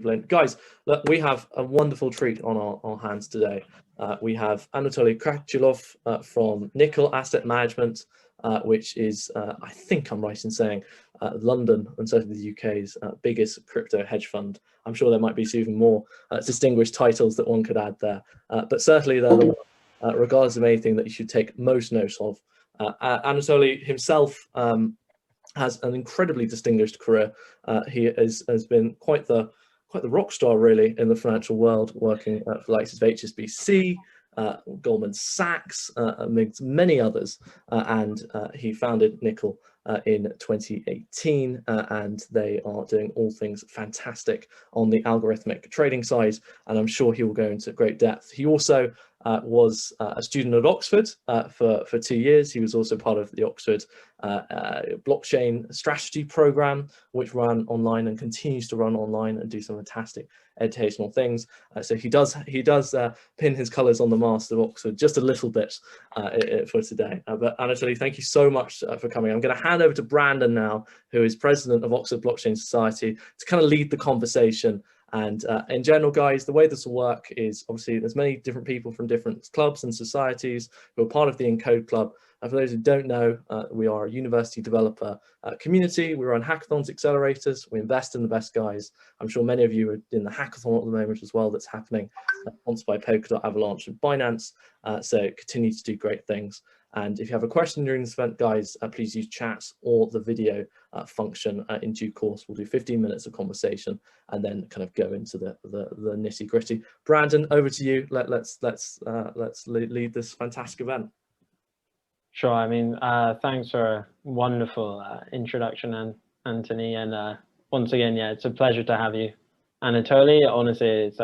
lent. Guys, look, we have a wonderful treat on our hands today. We have Anatoly Crachilov from Nickel Asset Management, which is, I think I'm right in saying, London and certainly the UK's biggest crypto hedge fund. I'm sure there might be even more distinguished titles that one could add there, but certainly they're the one, regardless of anything, that you should take most note of. Anatoly himself has an incredibly distinguished career. He has been quite the rock star, really, in the financial world, working for the likes of HSBC, Goldman Sachs, amongst many others, and he founded Nickel in 2018, and they are doing all things fantastic on the algorithmic trading side, and I'm sure he will go into great depth. He also was a student at Oxford for 2 years. He was also part of the Oxford blockchain strategy program, which ran online and continues to run online and do some fantastic educational things. So he does pin his colours on the mast of Oxford just a little bit for today. But Anatoly, thank you so much for coming. I'm going to hand over to Brandon now, who is president of Oxford Blockchain Society, to kind of lead the conversation. And in general, guys, the way this will work is, obviously there's many different people from different clubs and societies who are part of the Encode Club. And for those who don't know, we are a university developer community. We run hackathons, accelerators. We invest in the best guys. I'm sure many of you are in the hackathon at the moment as well that's happening, sponsored by Polkadot, Avalanche and Binance. So continue to do great things. And if you have a question during this event, guys, please use chat or the video function in due course. We'll do 15 minutes of conversation and then kind of go into the nitty gritty. Brandon, over to you. Let's lead this fantastic event. Sure. I mean, thanks for a wonderful introduction, Anthony. And once again, yeah, it's a pleasure to have you, Anatoly. Honestly, it's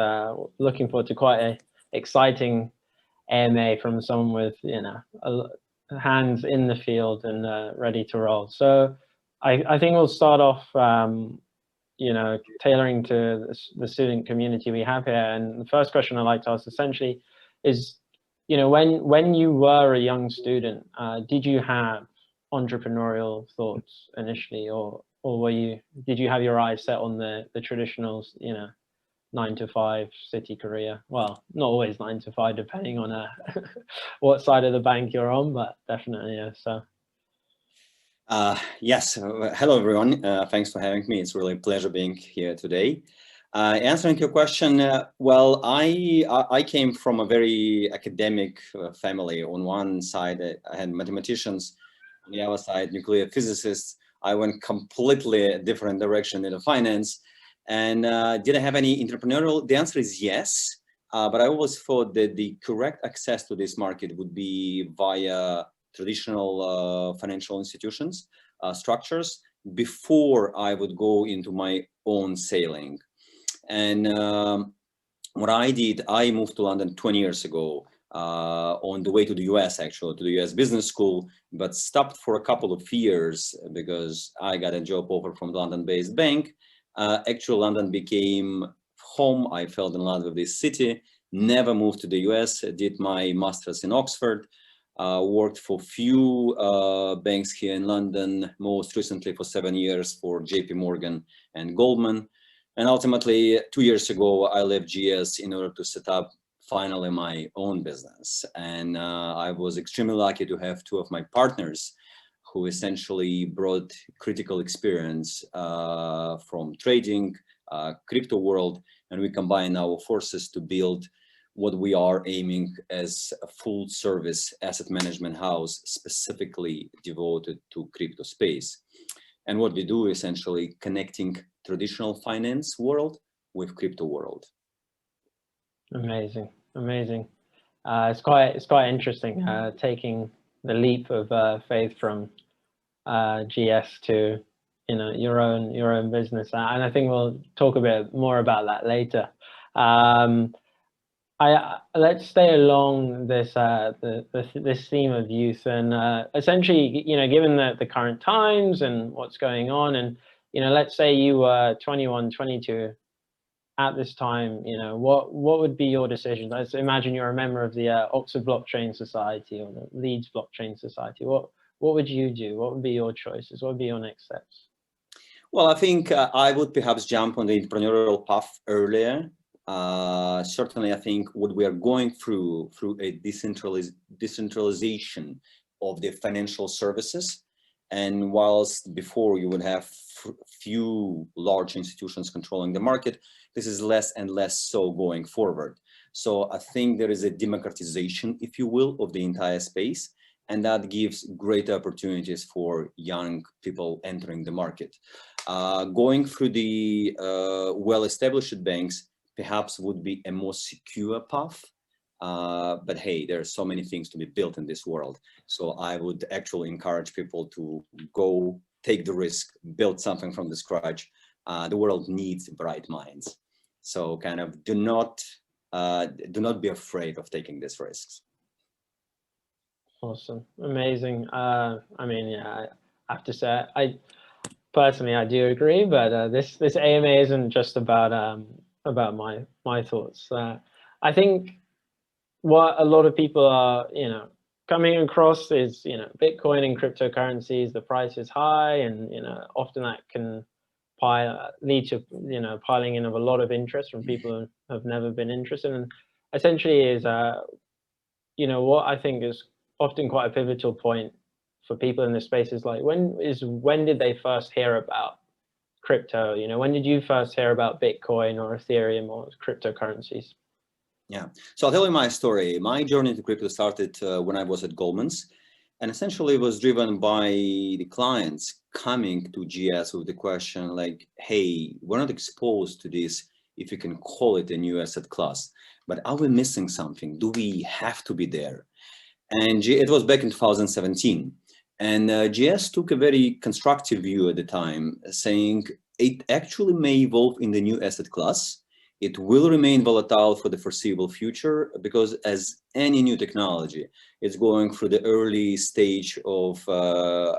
looking forward to quite an exciting AMA from someone with, you know, hands in the field and ready to roll. So I think we'll start off, you know, tailoring to the student community we have here. And the first question I'd like to ask essentially is, you know, when you were a young student, did you have entrepreneurial thoughts initially, or did you have your eyes set on the traditional, you know, 9-to-5 city career? Well, not always 9 to 5, depending on what side of the bank you're on, but definitely, yeah. So yes, hello everyone. Thanks for having me. It's really a pleasure being here today. Answering your question, well, I came from a very academic family. On one side, I had mathematicians. On the other side, nuclear physicists. I went completely a different direction into finance. And did I have any entrepreneurial? The answer is yes. But I always thought that the correct access to this market would be via traditional financial institutions, structures, before I would go into my own sailing. And what I did, I moved to London 20 years ago on the way to the US, actually, to the US Business School, but stopped for a couple of years because I got a job offer from a London-based bank. Actually, London became home. I fell in love with this city, never moved to the US, did my master's in Oxford, worked for few banks here in London, most recently for 7 years for JP Morgan and Goldman. And ultimately, 2 years ago, I left GS in order to set up finally my own business. And I was extremely lucky to have two of my partners who essentially brought critical experience from trading, crypto world, and we combine our forces to build what we are aiming as a full service asset management house specifically devoted to crypto space. And what we do essentially connecting traditional finance world with crypto world. Amazing, amazing. It's quite interesting taking the leap of faith from GS to, you know, your own business, and I think we'll talk a bit more about that later. Let's stay along this this theme of youth, and essentially, you know, given the current times and what's going on, and you know, let's say you were 21, 22 at this time, you know, what would be your decision? Let's imagine you're a member of the Oxford Blockchain Society or the Leeds Blockchain Society. What would you do? What would be your choices? What would be your next steps? Well, I think I would perhaps jump on the entrepreneurial path earlier. Certainly, I think what we are going through a decentralization of the financial services. And whilst before you would have few large institutions controlling the market, this is less and less so going forward. So I think there is a democratization, if you will, of the entire space, and that gives great opportunities for young people entering the market. Going through the well-established banks perhaps would be a more secure path. But hey, there are so many things to be built in this world. So I would actually encourage people to go take the risk, build something from the scratch. The world needs bright minds. So kind of do not be afraid of taking these risks. Awesome, amazing. I mean, yeah, I have to say, I do agree, but this AMA isn't just about my thoughts. I think what a lot of people are, coming across is, Bitcoin and cryptocurrencies, the price is high, and, often that can lead to, piling in of a lot of interest from people who have never been interested. And essentially is, what I think is often quite a pivotal point for people in this space is like, when did they first hear about crypto? When did you first hear about Bitcoin or Ethereum or cryptocurrencies? Yeah, so I'll tell you my story. My journey to crypto started when I was at Goldman's, and essentially it was driven by the clients coming to GS with the question like, hey, we're not exposed to this, if you can call it a new asset class, but are we missing something? Do we have to be there? And it was back in 2017. And GS took a very constructive view at the time, saying it actually may evolve in the new asset class. It will remain volatile for the foreseeable future because as any new technology, it's going through the early stage of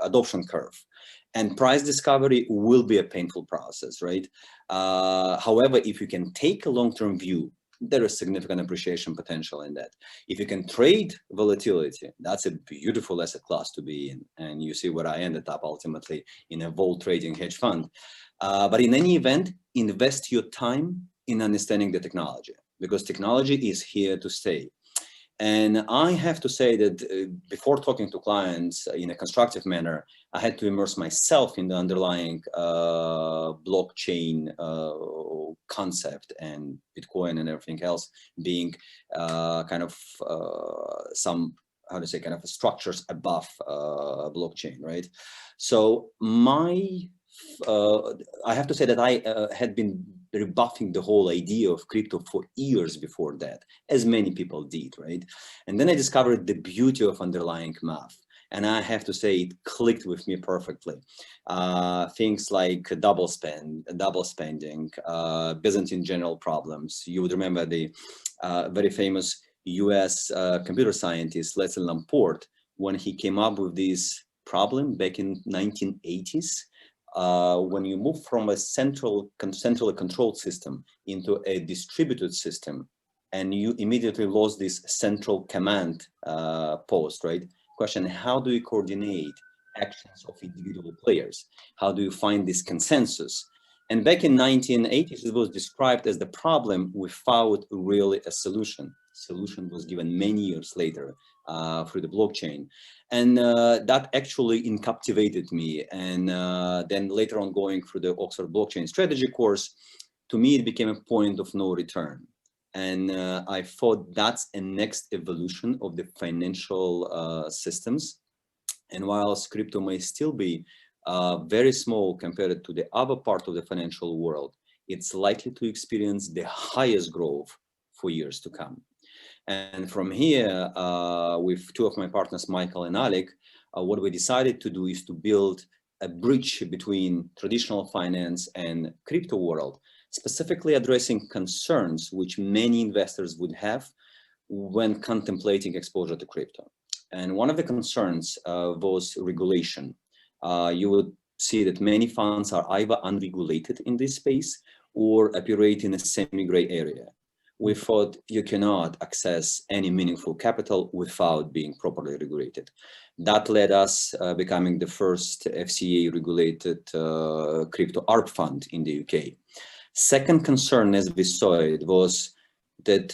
adoption curve. And price discovery will be a painful process, right? However, if you can take a long-term view, there is significant appreciation potential in that. If you can trade volatility, that's a beautiful asset class to be in. And you see where I ended up ultimately in a vol trading hedge fund. But in any event, invest your time in understanding the technology, because technology is here to stay. And I have to say that before talking to clients in a constructive manner, I had to immerse myself in the underlying blockchain concept and Bitcoin and everything else being kind of some, how to say, kind of structures above blockchain, right? So I have to say that I had been rebuffing the whole idea of crypto for years before that, as many people did, right? And then I discovered the beauty of underlying math. And I have to say it clicked with me perfectly. Things like double spending, Byzantine general problems. You would remember the very famous US computer scientist, Leslie Lamport, when he came up with this problem back in 1980s. When you move from a centrally controlled system into a distributed system, and you immediately lost this central command post, right? Question, how do you coordinate actions of individual players? How do you find this consensus? And back in 1980s, it was described as the problem without really a solution. Solution was given many years later through the blockchain. And that actually captivated me. And then later on going through the Oxford Blockchain Strategy course, to me, it became a point of no return. And I thought that's a next evolution of the financial systems. And whilst crypto may still be very small compared to the other part of the financial world, it's likely to experience the highest growth for years to come. And from here, with two of my partners, Michael and Alec, what we decided to do is to build a bridge between traditional finance and crypto world, specifically addressing concerns which many investors would have when contemplating exposure to crypto. And one of the concerns was regulation. You would see that many funds are either unregulated in this space or operate in a semi-gray area. we thought you cannot access any meaningful capital without being properly regulated. That led us becoming the first FCA-regulated crypto ARP fund in the UK. Second concern, as we saw it, was that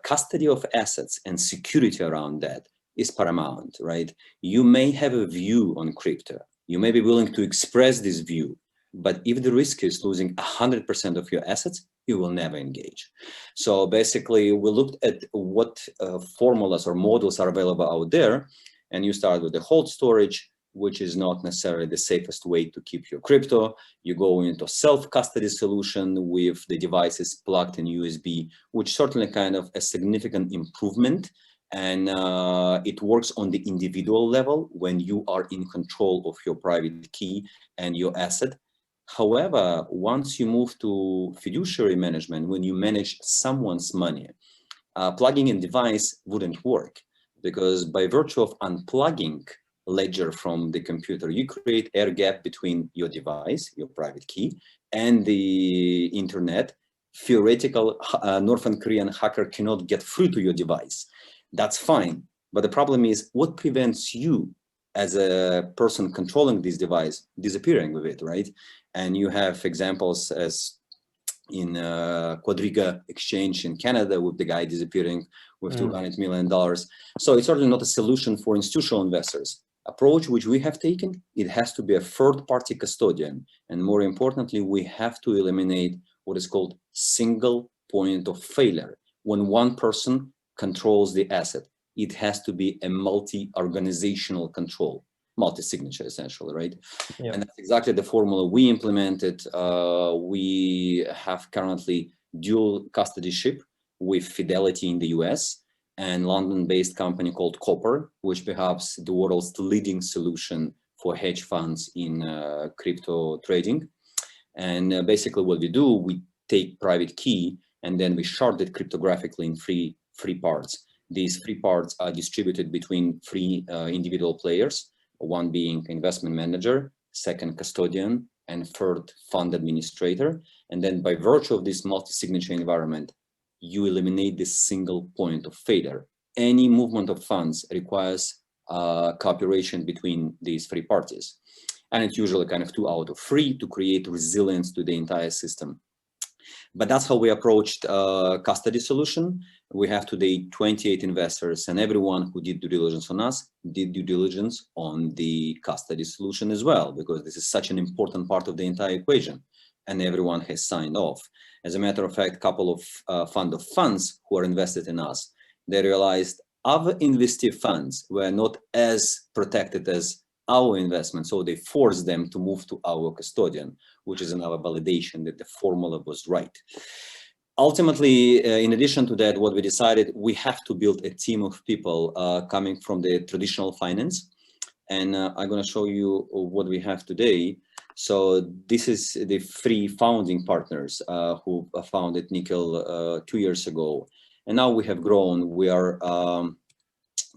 custody of assets and security around that is paramount, right? You may have a view on crypto. You may be willing to express this view, but if the risk is losing 100% of your assets, you will never engage. So basically, we looked at what formulas or models are available out there, and you start with the hold storage, which is not necessarily the safest way to keep your crypto. You go into self-custody solution with the devices plugged in USB, which certainly kind of a significant improvement. And it works on the individual level when you are in control of your private key and your asset. However, once you move to fiduciary management, when you manage someone's money, plugging in device wouldn't work, because by virtue of unplugging ledger from the computer, you create air gap between your device, your private key, and the internet. Theoretical North Korean hacker cannot get through to your device. That's fine, but the problem is what prevents you as a person controlling this device disappearing with it, right? And you have examples as in Quadriga exchange in Canada with the guy disappearing with $200 million. So it's certainly not a solution for institutional investors. Approach which we have taken, it has to be a third-party custodian. And more importantly, we have to eliminate what is called single point of failure. When one person controls the asset, it has to be a multi-organizational control, multi-signature essentially, right? Yeah. And that's exactly the formula we implemented. We have currently dual custodyship with Fidelity in the US and London-based company called Copper, which perhaps the world's leading solution for hedge funds in crypto trading. And basically what we do, we take private key and then we shard it cryptographically in three parts. These three parts are distributed between three individual players, one being investment manager, second custodian, and third fund administrator. And then by virtue of this multi-signature environment, you eliminate this single point of failure. Any movement of funds requires cooperation between these three parties. And it's usually kind of 2 out of 3 to create resilience to the entire system. But that's how we approached custody solution. We have today 28 investors, and everyone who did due diligence on us did due diligence on the custody solution as well, because this is such an important part of the entire equation, and everyone has signed off. As a matter of fact, a couple of fund of funds who are invested in us, they realized other investee funds were not as protected as our investment, so they forced them to move to our custodian, which is another validation that the formula was right. Ultimately, in addition to that, what we decided, we have to build a team of people coming from the traditional finance. And I'm going to show you what we have today. So this is the 3 founding partners who founded Nickel 2 years ago. And now we have grown. We are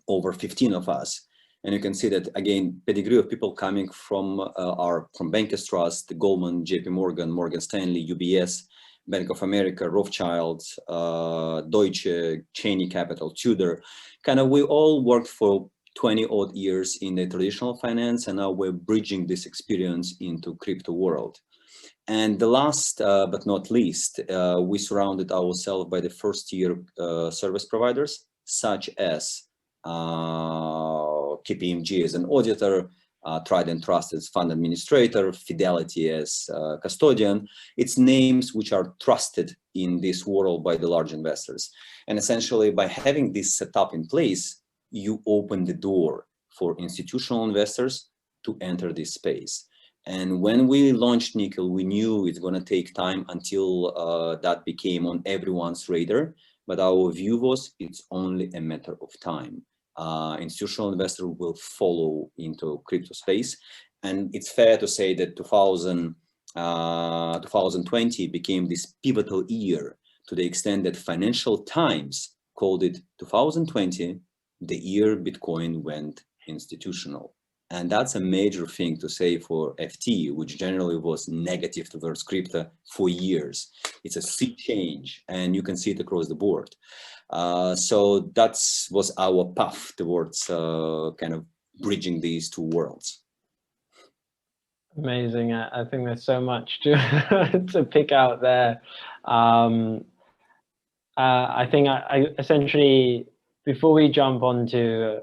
over 15 of us. And you can see that, again, pedigree of people coming from are from Bankers Trust, Goldman, JP Morgan, Morgan Stanley, UBS, Bank of America, Rothschild, Deutsche, Cheney Capital, Tudor. Kind of, we all worked for 20 odd years in the traditional finance, and now we're bridging this experience into crypto world. And the last but not least, we surrounded ourselves by the first-tier service providers, such as KPMG as an auditor, Tried and Trusted as fund administrator, Fidelity as custodian. It's names which are trusted in this world by the large investors. And essentially, by having this setup in place, you open the door for institutional investors to enter this space. And when we launched Nickel, we knew it's going to take time until that became on everyone's radar. But our view was it's only a matter of time. Institutional investor will follow into crypto space. And it's fair to say that 2020 became this pivotal year, to the extent that Financial Times called it 2020, the year Bitcoin went institutional. And that's a major thing to say for FT, which generally was negative towards crypto for years. It's a sea change, and you can see it across the board. So that was our path towards kind of bridging these two worlds. Amazing. I think there's so much to to pick out there. I think I essentially, before we jump onto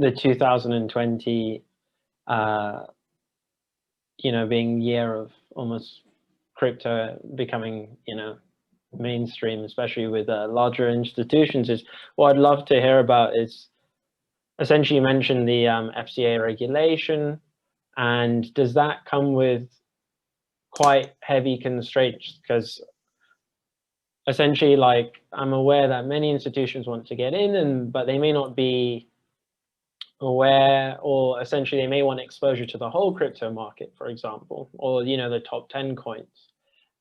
the 2020, being year of almost crypto becoming, mainstream, especially with larger institutions, is what I'd love to hear about is essentially you mentioned the FCA regulation, and does that come with quite heavy constraints? Because essentially, like, I'm aware that many institutions want to get in, but they may not be aware, or essentially they may want exposure to the whole crypto market, for example, or the top 10 coins.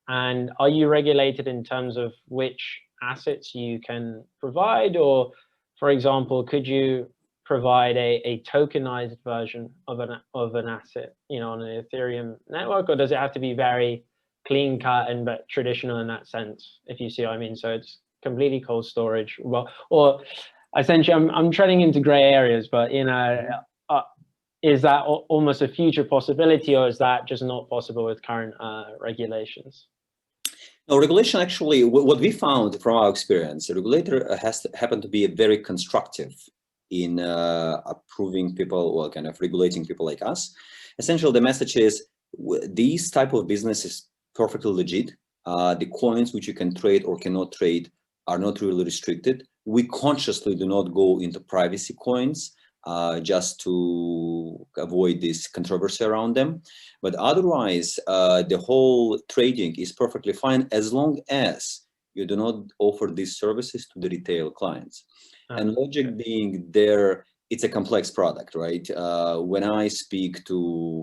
And are you regulated in terms of which assets you can provide? Or, for example, could you provide a tokenized version of an asset, on an Ethereum network? Or does it have to be very clean cut and but traditional in that sense, if you see what I mean? So it's completely cold storage. Well, or essentially I'm treading into gray areas, but is that almost a future possibility, or is that just not possible with current regulations? No, regulation actually, what we found from our experience, the regulator has happened to be very constructive in approving people, or kind of regulating people like us. Essentially, the message is these type of business is perfectly legit. The coins which you can trade or cannot trade are not really restricted. We consciously do not go into privacy coins just to avoid this controversy around them. But otherwise, the whole trading is perfectly fine as long as you do not offer these services to the retail clients. And logic being there, it's a complex product, right? When I speak to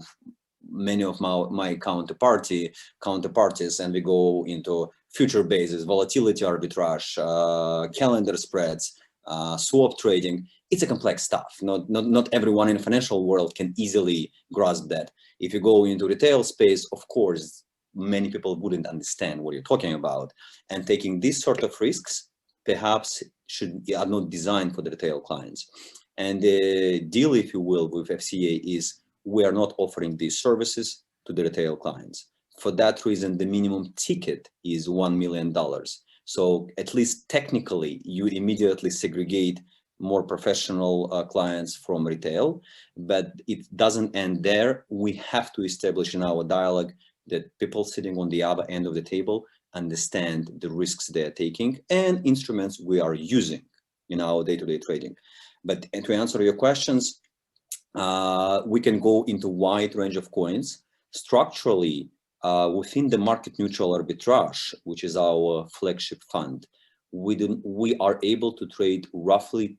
many of my counterparties, and we go into future basis, volatility arbitrage, calendar spreads, swap trading, it's a complex stuff. Not everyone in the financial world can easily grasp that. If you go into retail space, of course, many people wouldn't understand what you're talking about. And taking these sort of risks perhaps are not designed for the retail clients. And the deal, if you will, with FCA is we are not offering these services to the retail clients. For that reason, the minimum ticket is $1 million. So at least technically, you immediately segregate more professional clients from retail, but it doesn't end there. We have to establish in our dialogue that people sitting on the other end of the table understand the risks they are taking and instruments we are using in our day-to-day trading. But to answer your questions, we can go into a wide range of coins. Structurally, within the market neutral arbitrage, which is our flagship fund, we are able to trade roughly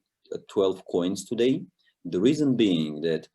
12 coins today. The reason being that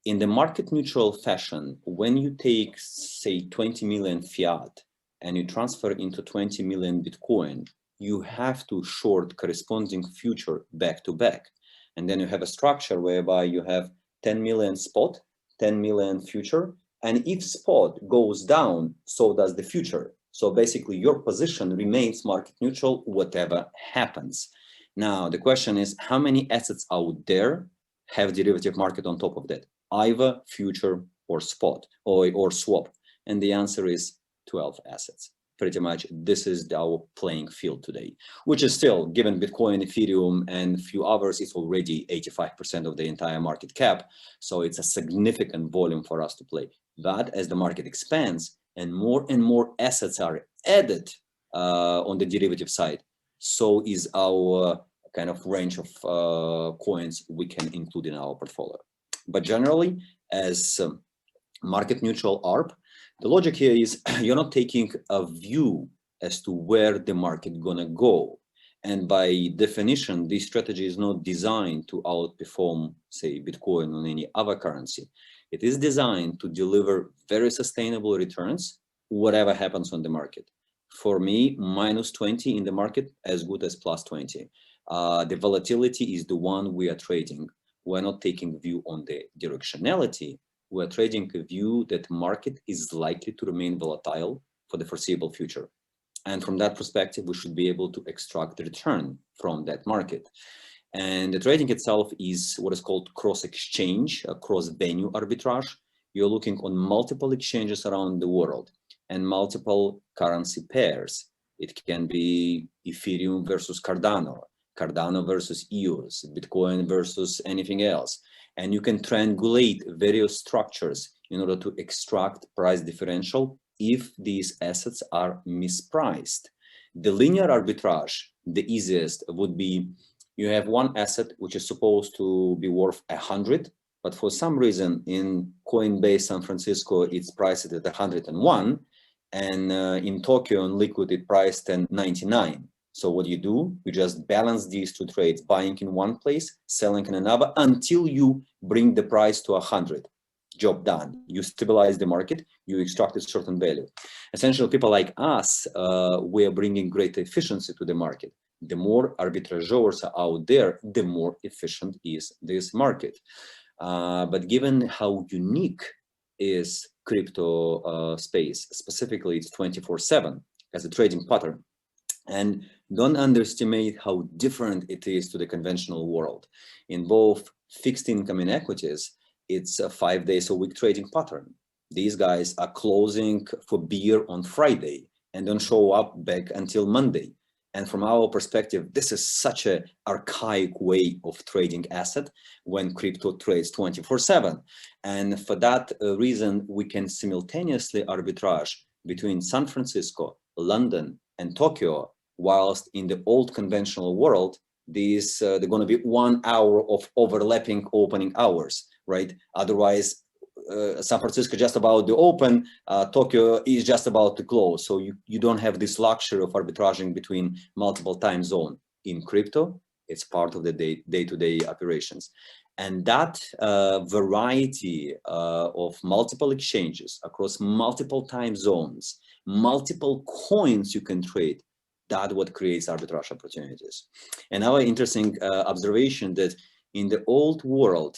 in the market neutral fashion, when you take, say, 20 million fiat and you transfer into 20 million Bitcoin, you have to short corresponding future back to back. And then you have a structure whereby you have 10 million spot, 10 million future. And if spot goes down, so does the future. So basically your position remains market neutral, whatever happens. Now, the question is, how many assets out there have derivative market on top of that? Either future or spot or swap. And the answer is 12 assets. Pretty much this is our playing field today, which is still, given Bitcoin, Ethereum, and a few others, it's already 85% of the entire market cap. So it's a significant volume for us to play. But as the market expands and more assets are added on the derivative side, so is our kind of range of coins we can include in our portfolio. But generally, as market neutral ARB, the logic here is you're not taking a view as to where the market gonna go. And by definition, this strategy is not designed to outperform, say, Bitcoin or any other currency. It is designed to deliver very sustainable returns, whatever happens on the market. For me, -20 in the market, as good as +20. The volatility is the one we are trading. we're not taking a view on the directionality. We're trading a view that market is likely to remain volatile for the foreseeable future. And from that perspective, we should be able to extract the return from that market. And the trading itself is what is called cross-exchange, cross-venue arbitrage. You're looking on multiple exchanges around the world and multiple currency pairs. It can be Ethereum versus Cardano, Cardano versus EOS, Bitcoin versus anything else. And you can triangulate various structures in order to extract price differential if these assets are mispriced. The linear arbitrage, the easiest would be you have one asset which is supposed to be worth 100, but for some reason in Coinbase San Francisco, it's priced at 101, and in Tokyo on Liquid, it priced at 99. So what you do, you just balance these two trades, buying in one place, selling in another, until you bring the price to 100. Job done. You stabilize the market, you extract a certain value. Essentially, people like us, we are bringing greater efficiency to the market. The more arbitrageurs are out there, the more efficient is this market. But given how unique is crypto space, specifically it's 24/7 as a trading pattern, and don't underestimate how different it is to the conventional world. In both fixed income and equities, it's a 5 days a week trading pattern. These guys are closing for beer on Friday and don't show up back until Monday. And from our perspective, this is such an archaic way of trading asset when crypto trades 24/7. And for that reason, we can simultaneously arbitrage between San Francisco, London, and Tokyo, whilst in the old conventional world, these they're going to be 1 hour of overlapping opening hours, right? Otherwise, San Francisco just about to open, Tokyo is just about to close. So you don't have this luxury of arbitraging between multiple time zones. In crypto, it's part of the day-to-day operations. And that variety of multiple exchanges across multiple time zones, multiple coins you can trade, that's what creates arbitrage opportunities. And our interesting observation that in the old world,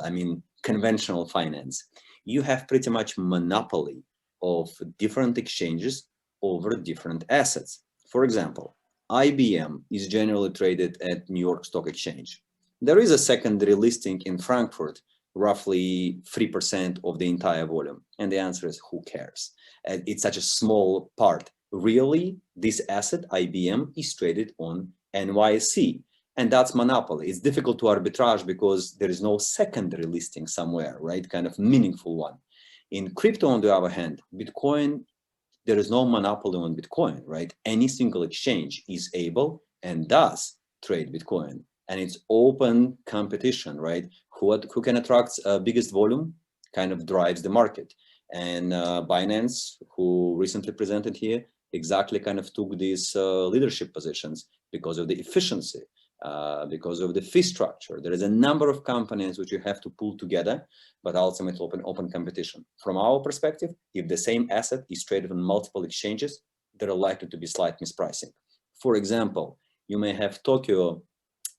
I mean, conventional finance, you have pretty much monopoly of different exchanges over different assets. For example, IBM is generally traded at New York Stock Exchange. There is a secondary listing in Frankfurt, roughly 3% of the entire volume. And the answer is, who cares? It's such a small part. Really, this asset, IBM, is traded on NYSE. And that's monopoly. It's difficult to arbitrage because there is no secondary listing somewhere, right? Kind of meaningful one. In crypto, on the other hand, Bitcoin, there is no monopoly on Bitcoin, right? Any single exchange is able and does trade Bitcoin. And it's open competition, right? Who can attract biggest volume kind of drives the market. And Binance, who recently presented here, exactly kind of took these leadership positions because of the efficiency. Because of the fee structure. There is a number of companies which you have to pull together, but ultimately open competition. From our perspective, if the same asset is traded on multiple exchanges, there are likely to be slight mispricing. For example, you may have Tokyo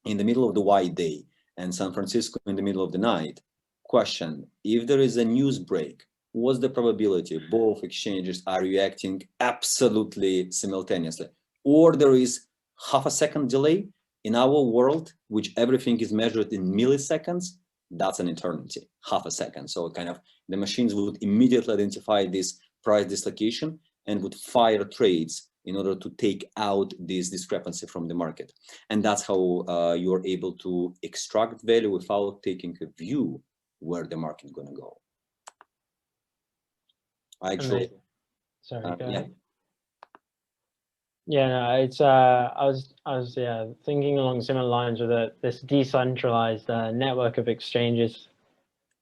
in the middle of the white day and San Francisco in the middle of the night. Question, if there is a news break, what's the probability both exchanges are reacting absolutely simultaneously? Or there is half a second delay? In our world, which everything is measured in milliseconds, that's an eternity, half a second. So kind of the machines would immediately identify this price dislocation and would fire trades in order to take out this discrepancy from the market. And that's how you're able to extract value without taking a view where the market is going to go. Actually, sorry, go yeah. ahead. Yeah, no, it's I was thinking along similar lines with this decentralized network of exchanges,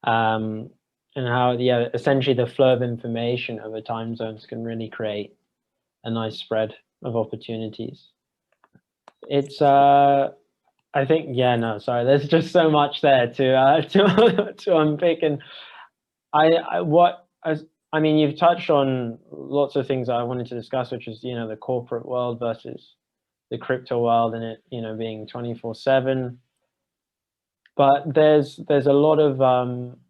and how essentially the flow of information over time zones can really create a nice spread of opportunities. It's I think there's just so much there to unpick, and I mean, you've touched on lots of things I wanted to discuss, which is, the corporate world versus the crypto world, and it, being 24/7. But there's a lot of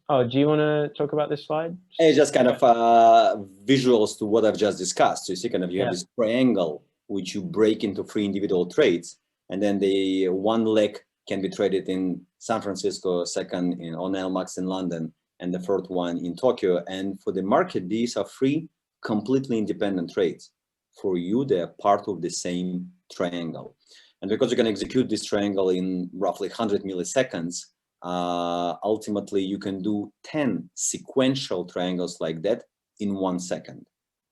oh, do you want to talk about this slide? It's just kind of visuals to what I've just discussed. So you see, kind of you have this triangle which you break into 3 individual trades, and then the one leg can be traded in San Francisco, second on LMAX in London, and the third one in Tokyo. And for the market, these are 3 completely independent trades. For you, they are part of the same triangle. And because you can execute this triangle in roughly 100 milliseconds, ultimately you can do 10 sequential triangles like that in 1 second.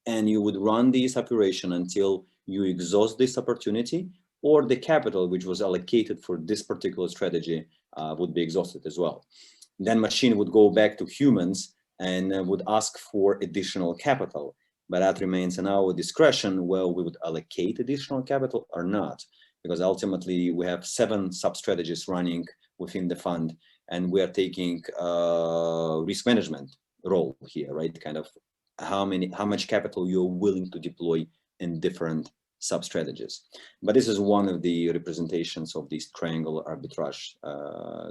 And you would run this operation until you exhaust this opportunity, or the capital which was allocated for this particular strategy would be exhausted as well. Then machine would go back to humans and would ask for additional capital. But that remains in our discretion, whether we would allocate additional capital or not. Because ultimately we have 7 sub-strategies running within the fund, and we are taking risk management role here, right? Kind of how much capital you're willing to deploy in different sub-strategies. But this is one of the representations of this triangle arbitrage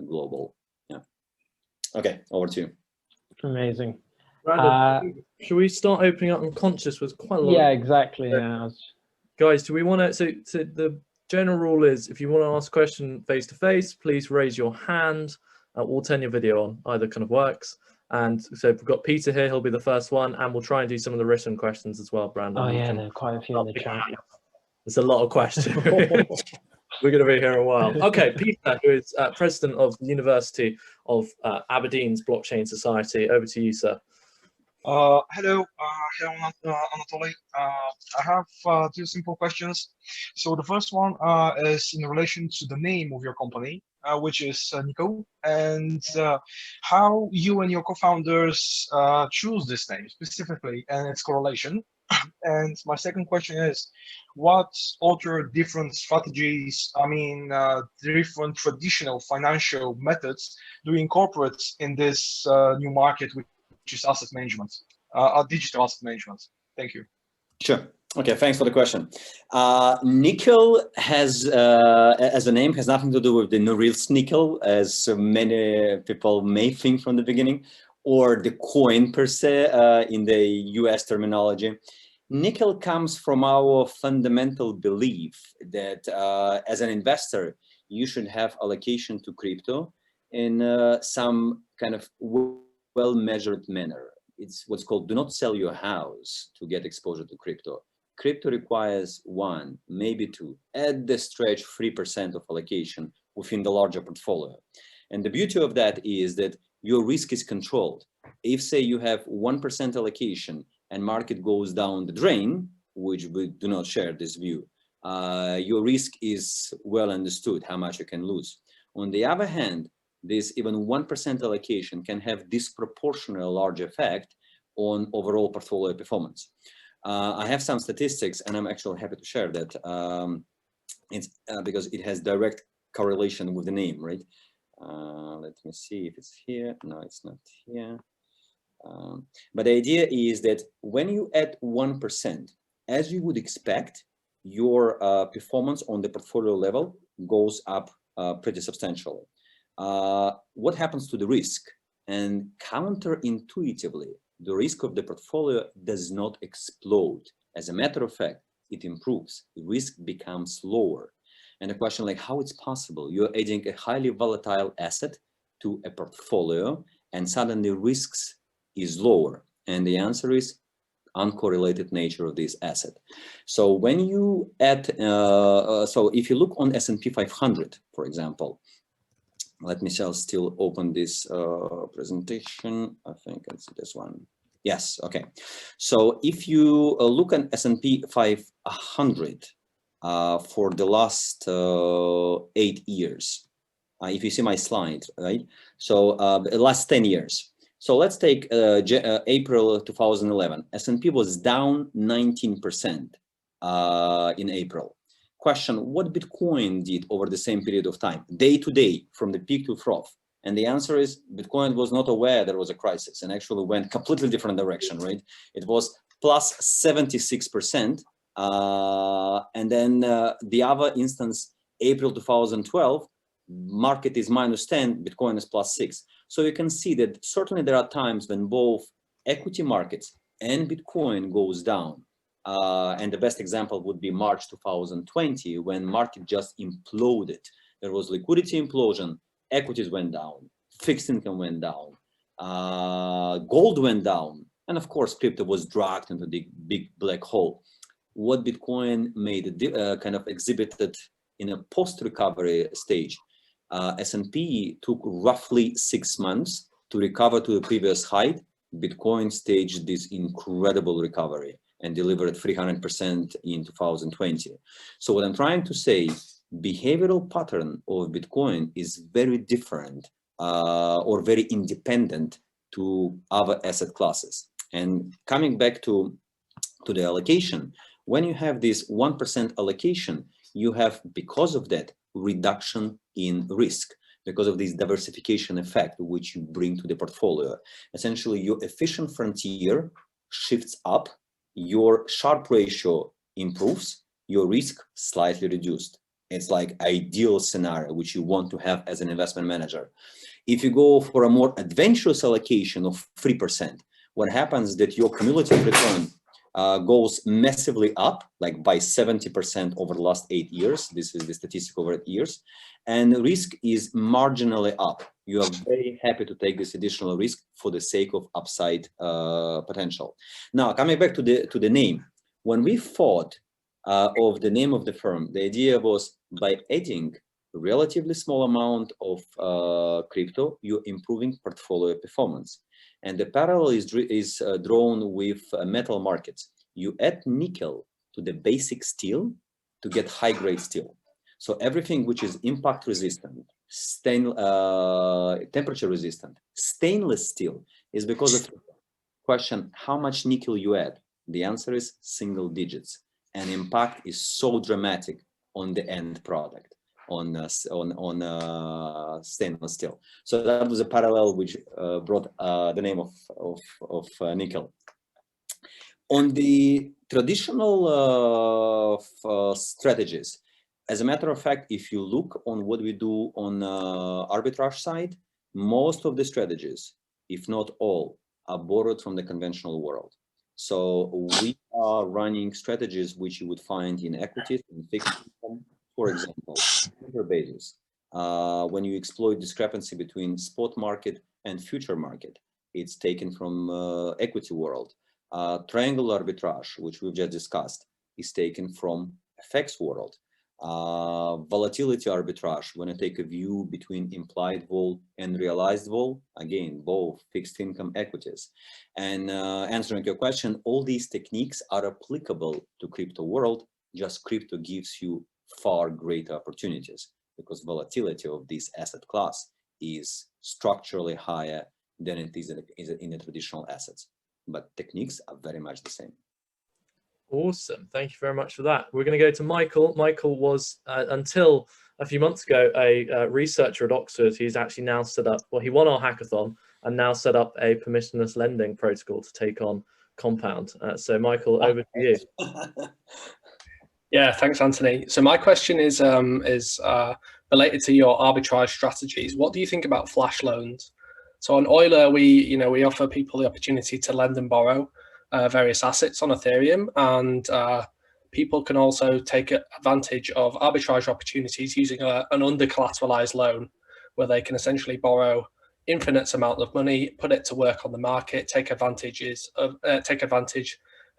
global. Yeah. Okay, over to you. Amazing. Brandon, should we start opening up? I'm conscious was quite a lot. Yeah, exactly. Yeah. Guys, do we want to? So the general rule is, if you want to ask a question face to face, please raise your hand. We'll turn your video on. Either kind of works. And so we've got Peter here. He'll be the first one, and we'll try and do some of the written questions as well, Brandon. Oh yeah, there are quite a few in the chat. There's a lot of questions. We're going to be here a while. Okay, Peter, who is president of the University of Aberdeen's Blockchain Society. Over to you, sir. Hello, Anatoly. I have 2 simple questions. So the first one is in relation to the name of your company, which is Nico, and how you and your co-founders choose this name specifically and its correlation. And my second question is, what other different strategies, different traditional financial methods do you incorporate in this new market, which is asset management, digital asset management? Thank you. Sure. Okay, thanks for the question. Nickel has, as a name, has nothing to do with the Norilsk nickel, as many people may think from the beginning, or the coin per se in the US terminology. Nickel comes from our fundamental belief that as an investor, you should have allocation to crypto in some kind of well-measured manner. It's what's called, do not sell your house to get exposure to crypto. Crypto requires 1, maybe 2, at the stretch 3% of allocation within the larger portfolio. And the beauty of that is that your risk is controlled. If, say, you have 1% allocation and market goes down the drain, which we do not share this view, your risk is well understood, how much you can lose. On the other hand, this even 1% allocation can have disproportionately large effect on overall portfolio performance. I have some statistics, and I'm actually happy to share that. It's because it has direct correlation with the name, right? Let me see if it's here. No, it's not here. But the idea is that when you add 1%, as you would expect, your performance on the portfolio level goes up pretty substantially. What happens to the risk? And counterintuitively, the risk of the portfolio does not explode. As a matter of fact, it improves. The risk becomes lower. And a question like how it's possible? You're adding a highly volatile asset to a portfolio and suddenly risks is lower. And the answer is uncorrelated nature of this asset. So when you add, so if you look on S&P 500, for example, let me still open this presentation. I think it's this one. Yes, okay. So if you look at S&P 500 for the last 8 years, if you see my slide, right? So the last 10 years. So let's take April 2011. S&P was down 19% in April. Question, what Bitcoin did over the same period of time, day to day, from the peak to trough? And the answer is Bitcoin was not aware there was a crisis and actually went completely different direction, right? It was plus 76%. And then the other instance, April 2012, market is -10, Bitcoin is +6. So you can see that certainly there are times when both equity markets and Bitcoin goes down. And the best example would be March 2020, when market just imploded. There was liquidity implosion, equities went down, fixed income went down, gold went down, and of course crypto was dragged into the big black hole. What Bitcoin made kind of exhibited in a post-recovery stage. S&P took roughly 6 months to recover to the previous height. Bitcoin staged this incredible recovery and delivered 300% in 2020. So what I'm trying to say, behavioral pattern of Bitcoin is very different or very independent to other asset classes. And coming back to the allocation, when you have this 1% allocation, you have, because of that, reduction in risk, because of this diversification effect which you bring to the portfolio. Essentially, your efficient frontier shifts up, your Sharpe ratio improves, your risk slightly reduced. It's like ideal scenario which you want to have as an investment manager. If you go for a more adventurous allocation of 3%, what happens is that your cumulative return goes massively up, like by 70% over the last 8 years. This is the statistic over 8 years. And the risk is marginally up. You are very happy to take this additional risk for the sake of upside potential. Now, coming back to the name, when we thought of the name of the firm, the idea was by adding a relatively small amount of crypto, you're improving portfolio performance. And the parallel is drawn with metal markets. You add nickel to the basic steel to get high-grade steel. So everything which is impact resistant, temperature resistant, stainless steel is because of the question, how much nickel you add? The answer is single digits. And impact is so dramatic on the end product, on stainless steel. So that was a parallel which brought the name of nickel. On the traditional strategies, as a matter of fact, if you look on what we do on arbitrage side, most of the strategies, if not all, are borrowed from the conventional world. So we are running strategies which you would find in equities and fixed income. For example, basis. When you exploit discrepancy between spot market and future market, it's taken from equity world. Triangle arbitrage, which we've just discussed, is taken from FX world. Volatility arbitrage, when I take a view between implied vol and realized vol, again, both fixed income equities. And answering your question, all these techniques are applicable to crypto world, just crypto gives you far greater opportunities because volatility of this asset class is structurally higher than it is in the traditional assets. But techniques are very much the same. Awesome. Thank you very much for that. We're going to go to Michael. Michael was, until a few months ago, a researcher at Oxford. He's actually now set up, well, he won our hackathon and now set up a permissionless lending protocol to take on Compound. So Michael, over to you. Yeah, thanks, Anthony. So my question is related to your arbitrage strategies. What do you think about flash loans? So on Euler, we offer people the opportunity to lend and borrow various assets on Ethereum, and people can also take advantage of arbitrage opportunities using an under-collateralized loan, where they can essentially borrow infinite amount of money, put it to work on the market, take advantage of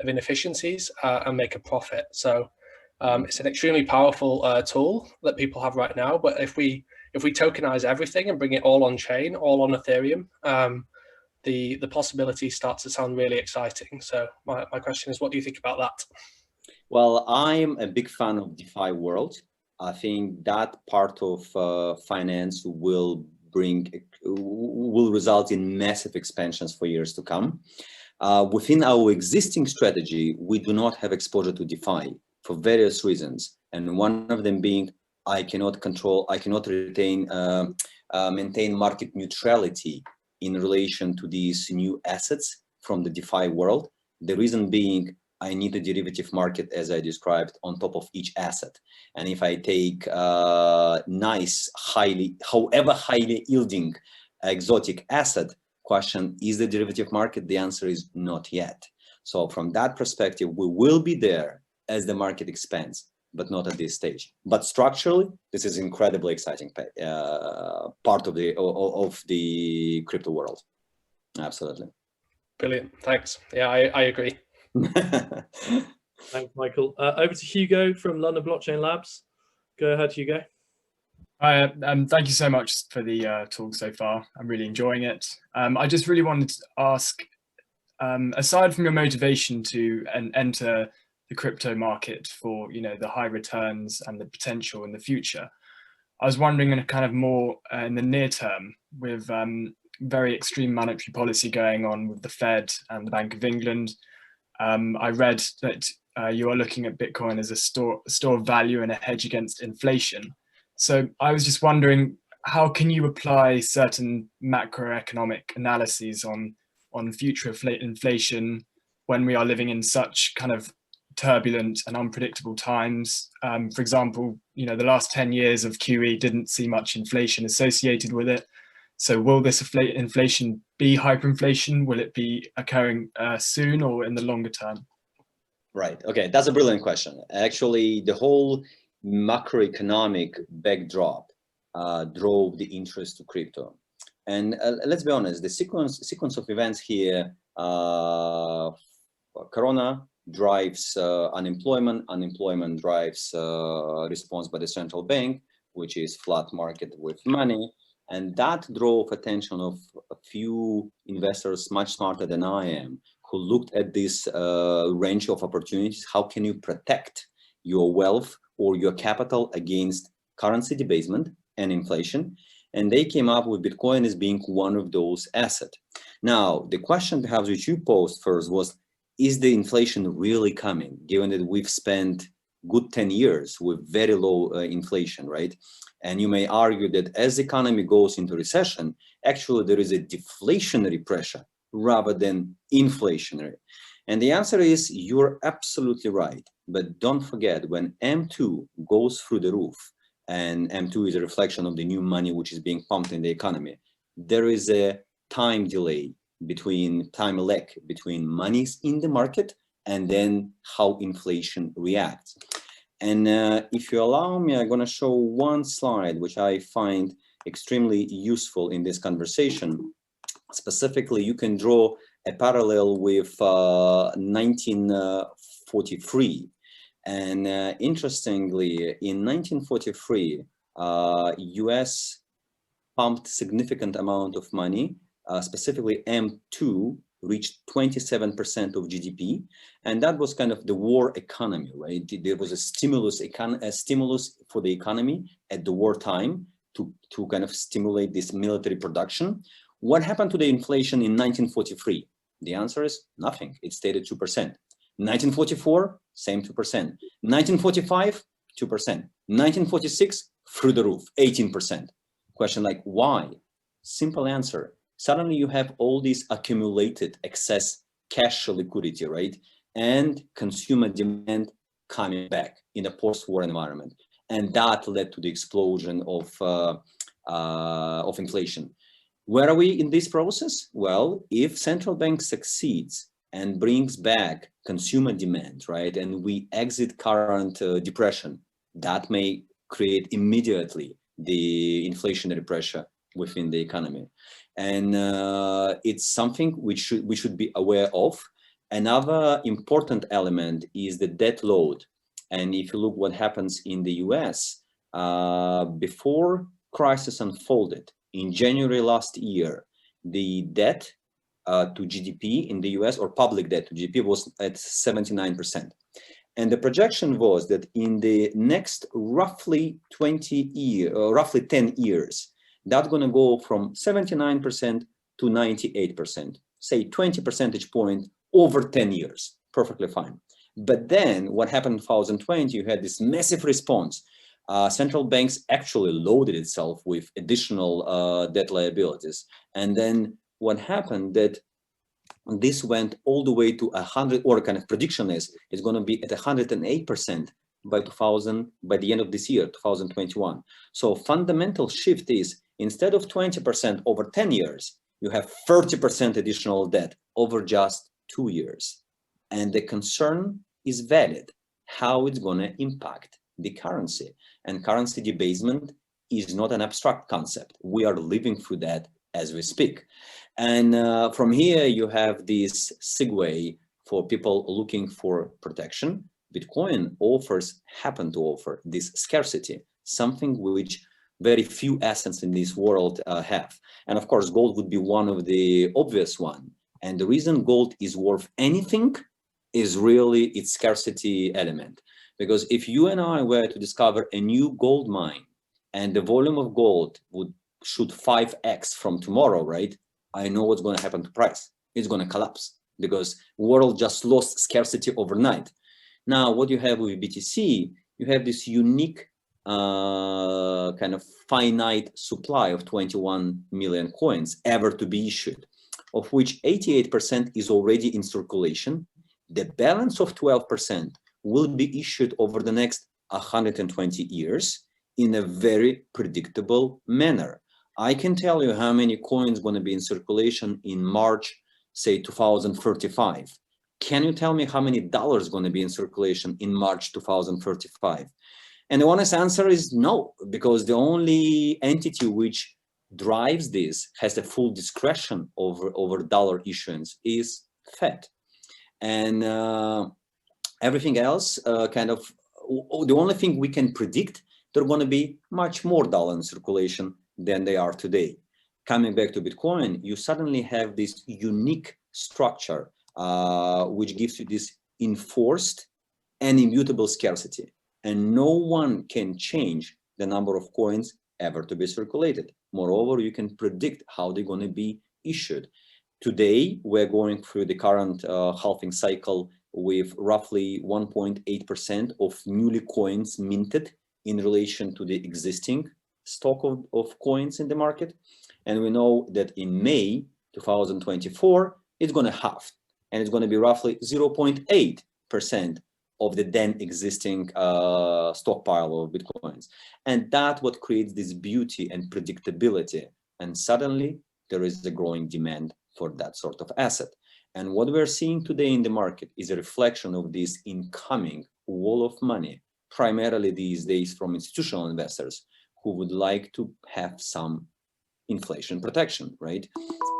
inefficiencies, and make a profit. So it's an extremely powerful tool that people have right now. But if we tokenize everything and bring it all on chain, all on Ethereum, the possibilities start to sound really exciting. So my question is, what do you think about that? Well, I'm a big fan of DeFi world. I think that part of finance will result in massive expansions for years to come. Within our existing strategy, we do not have exposure to DeFi for various reasons, and one of them being I cannot maintain market neutrality in relation to these new assets from the DeFi world. The reason being, I need a derivative market, as I described, on top of each asset. And if I take nice, however highly yielding exotic asset, question, is the derivative market? The answer is not yet. So from that perspective, we will be there as the market expands, but not at this stage. But structurally, this is incredibly exciting part of the crypto world. Absolutely. Brilliant. Thanks. Yeah, I agree. Thanks, Michael. Over to Hugo from London Blockchain Labs. Go ahead, Hugo. Hi, thank you so much for the talk so far. I'm really enjoying it. I just really wanted to ask, aside from your motivation to enter the crypto market for, you know, the high returns and the potential in the future, I was wondering in a kind of more in the near term, with very extreme monetary policy going on with the Fed and the Bank of England. I read that you are looking at Bitcoin as a store of value and a hedge against inflation. So I was just wondering, how can you apply certain macroeconomic analyses on future inflation when we are living in such kind of turbulent and unpredictable times? For example, you know, the last 10 years of QE didn't see much inflation associated with it. So will this inflation be hyperinflation? Will it be occurring soon or in the longer term? Right. Okay, that's a brilliant question. Actually, the whole macroeconomic backdrop drove the interest to crypto. And let's be honest, the sequence of events here, Corona drives unemployment, unemployment drives response by the central bank, which is flat market with money. And that drove attention of a few investors much smarter than I am, who looked at this range of opportunities. How can you protect your wealth or your capital against currency debasement and inflation? And they came up with Bitcoin as being one of those assets. Now, the question perhaps which you posed first was, is the inflation really coming, given that we've spent good 10 years with very low inflation, right? And you may argue that as the economy goes into recession, actually there is a deflationary pressure rather than inflationary. And the answer is, you're absolutely right. But don't forget, when M2 goes through the roof, and M2 is a reflection of the new money which is being pumped in the economy, there is a time delay time lag between monies in the market and then how inflation reacts. And if you allow me, I'm going to show one slide which I find extremely useful in this conversation. Specifically, you can draw a parallel with 1943. And interestingly, in 1943, US pumped significant amount of money. Specifically, M2 reached 27% of GDP, and that was kind of the war economy, right? There was a stimulus for the economy at the wartime to kind of stimulate this military production. What happened to the inflation in 1943? The answer is nothing. It stayed at 2%. 1944, same 2%. 1945, 2%. 1946, through the roof, 18%. Question like, why? Simple answer. Suddenly you have all these accumulated excess cash liquidity, right? And consumer demand coming back in a post-war environment. And that led to the explosion of inflation. Where are we in this process? Well, if central bank succeeds and brings back consumer demand, right, and we exit current depression, that may create immediately the inflationary pressure within the economy. And it's something which we should be aware of. Another important element is the debt load. And if you look what happens in the US, before crisis unfolded, in January last year, the debt to GDP in the US, or public debt to GDP, was at 79%. And the projection was that in the next roughly 10 years, that's going to go from 79% to 98%, say 20 percentage points over 10 years, perfectly fine. But then what happened in 2020, you had this massive response. Central banks actually loaded itself with additional debt liabilities. And then what happened that And this went all the way to 100, or kind of prediction is it's going to be at 108% by the end of this year, 2021. So fundamental shift is, instead of 20% over 10 years, you have 30% additional debt over just 2 years. And the concern is valid, how it's going to impact the currency. And currency debasement is not an abstract concept. We are living through that as we speak. And from here, you have this segue for people looking for protection. Bitcoin happen to offer this scarcity, something which very few assets in this world have. And of course, gold would be one of the obvious one. And the reason gold is worth anything is really its scarcity element. Because if you and I were to discover a new gold mine and the volume of gold would shoot 5x from tomorrow, right? I know what's going to happen to price. It's going to collapse because world just lost scarcity overnight. Now, what you have with BTC, you have this unique kind of finite supply of 21 million coins ever to be issued, of which 88% is already in circulation. The balance of 12% will be issued over the next 120 years in a very predictable manner. I can tell you how many coins going to be in circulation in March, say 2035. Can you tell me how many dollars going to be in circulation in March 2035? And the honest answer is no, because the only entity which drives this, has a full discretion over dollar issuance, is Fed. And everything else, kind of, the only thing we can predict, there are going to be much more dollar in circulation than they are today. Coming back to Bitcoin, you suddenly have this unique structure, which gives you this enforced and immutable scarcity. And no one can change the number of coins ever to be circulated. Moreover, you can predict how they're going to be issued. Today, we're going through the current halving cycle with roughly 1.8% of newly coins minted in relation to the existing stock of coins in the market. And we know that in May 2024, it's going to halve, and it's going to be roughly 0.8% of the then existing stockpile of Bitcoins. And that's what creates this beauty and predictability. And suddenly there is a growing demand for that sort of asset. And what we're seeing today in the market is a reflection of this incoming wall of money, primarily these days from institutional investors who would like to have some inflation protection, right?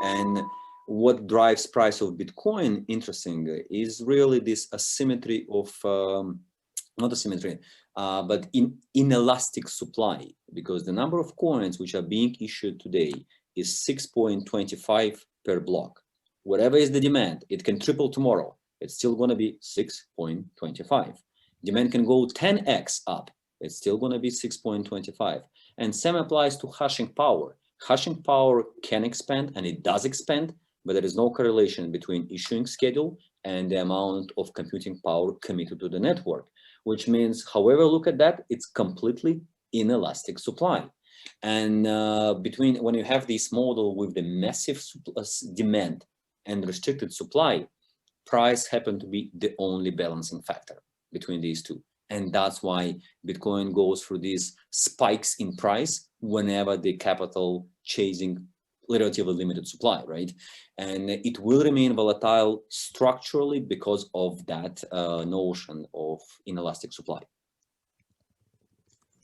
And what drives price of Bitcoin, interesting, is really this asymmetry of, not asymmetry, but inelastic supply, because the number of coins which are being issued today is 6.25 per block. Whatever is the demand, it can triple tomorrow. It's still going to be 6.25. Demand can go 10x up. It's still going to be 6.25. And same applies to hashing power. Hashing power can expand, and it does expand, but there is no correlation between issuing schedule and the amount of computing power committed to the network, which means, however look at that, it's completely inelastic supply. And when you have this model with the massive demand and restricted supply, price happen to be the only balancing factor between these two. And that's why Bitcoin goes through these spikes in price whenever the capital chasing relatively limited supply, right? And it will remain volatile structurally because of that notion of inelastic supply.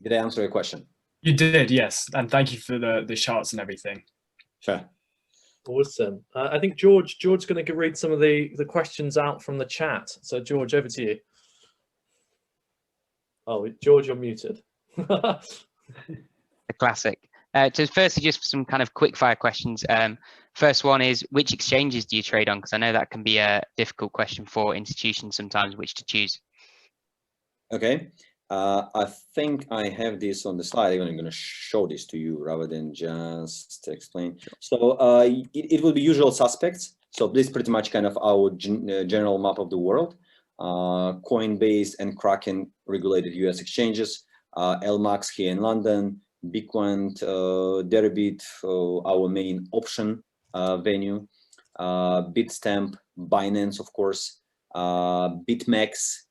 Did I answer your question? You did, yes. And thank you for the charts and everything. Sure. Awesome. I think George's going to read some of the questions out from the chat. So George, over to you. Oh, George, you're muted. The classic. Just firstly, just some kind of quick fire questions. First one is, which exchanges do you trade on? Because I know that can be a difficult question for institutions sometimes, which to choose. Okay. I think I have this on the slide. I'm going to show this to you rather than just explain. So it will be usual suspects. So this is pretty much kind of our general map of the world. Coinbase and Kraken regulated US exchanges, LMAX here in London, Bitcoin, Deribit, our main option venue, Bitstamp, Binance, of course, BitMEX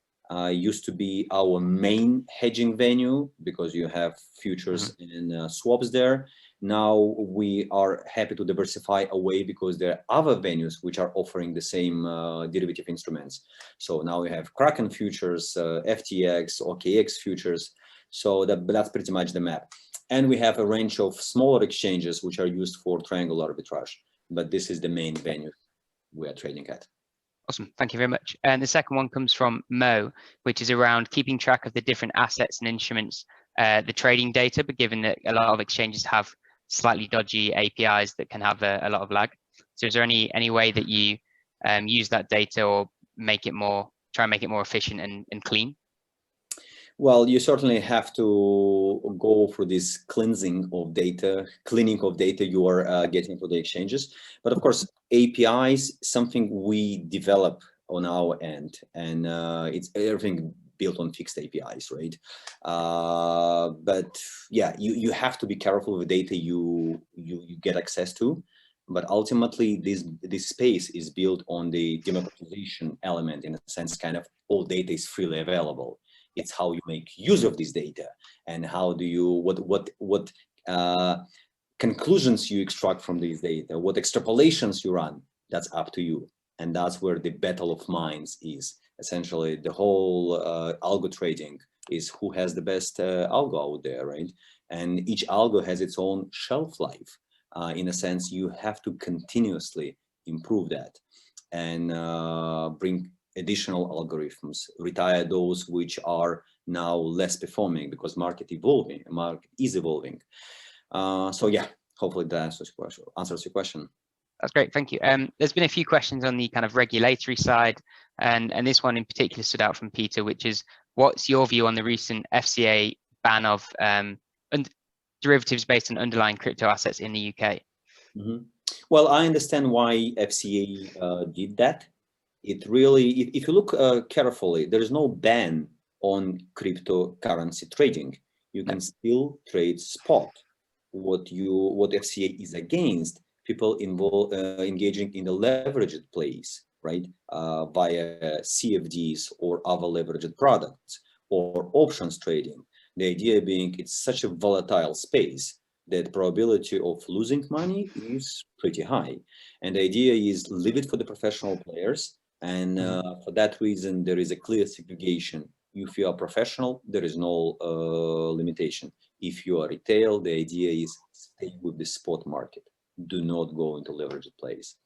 used to be our main hedging venue because you have futures and swaps there. Now we are happy to diversify away because there are other venues which are offering the same derivative instruments. So now we have Kraken futures, FTX, OKX futures. So that's pretty much the map. And we have a range of smaller exchanges which are used for triangular arbitrage. But this is the main venue we are trading at. Awesome, thank you very much. And the second one comes from Mo, which is around keeping track of the different assets and instruments, the trading data, but given that a lot of exchanges have slightly dodgy APIs that can have a lot of lag. So is there any way that you use that data or try and make it more efficient and clean? Well, you certainly have to go through this cleaning of data you are getting for the exchanges. But of course, APIs, something we develop on our end, and it's everything built on fixed APIs, right? But yeah, you have to be careful with the data you get access to. But ultimately, this space is built on the democratization element, in a sense, kind of all data is freely available. It's how you make use of this data and how do you, what conclusions you extract from this data, what extrapolations you run, that's up to you. And that's where the battle of minds is. Essentially, the whole algo trading is who has the best algo out there, right? And each algo has its own shelf life. In a sense, you have to continuously improve that and bring additional algorithms, retire those which are now less performing because market is evolving. So yeah, hopefully that answers your question. That's great, thank you. There's been a few questions on the kind of regulatory side, and this one in particular stood out from Peter, which is, what's your view on the recent FCA ban of derivatives based on underlying crypto assets in the UK? Well, I understand why FCA did that. It really, if you look carefully, there is no ban on cryptocurrency trading. You can still trade spot. What FCA is against, people engaging in the leveraged plays, right, via CFDs or other leveraged products or options trading. The idea being it's such a volatile space that probability of losing money is pretty high. And the idea is leave it for the professional players. And for that reason, there is a clear segregation. If you are professional, there is no limitation. If you are retail, the idea is stay with the spot market. Do not go into leveraged plays.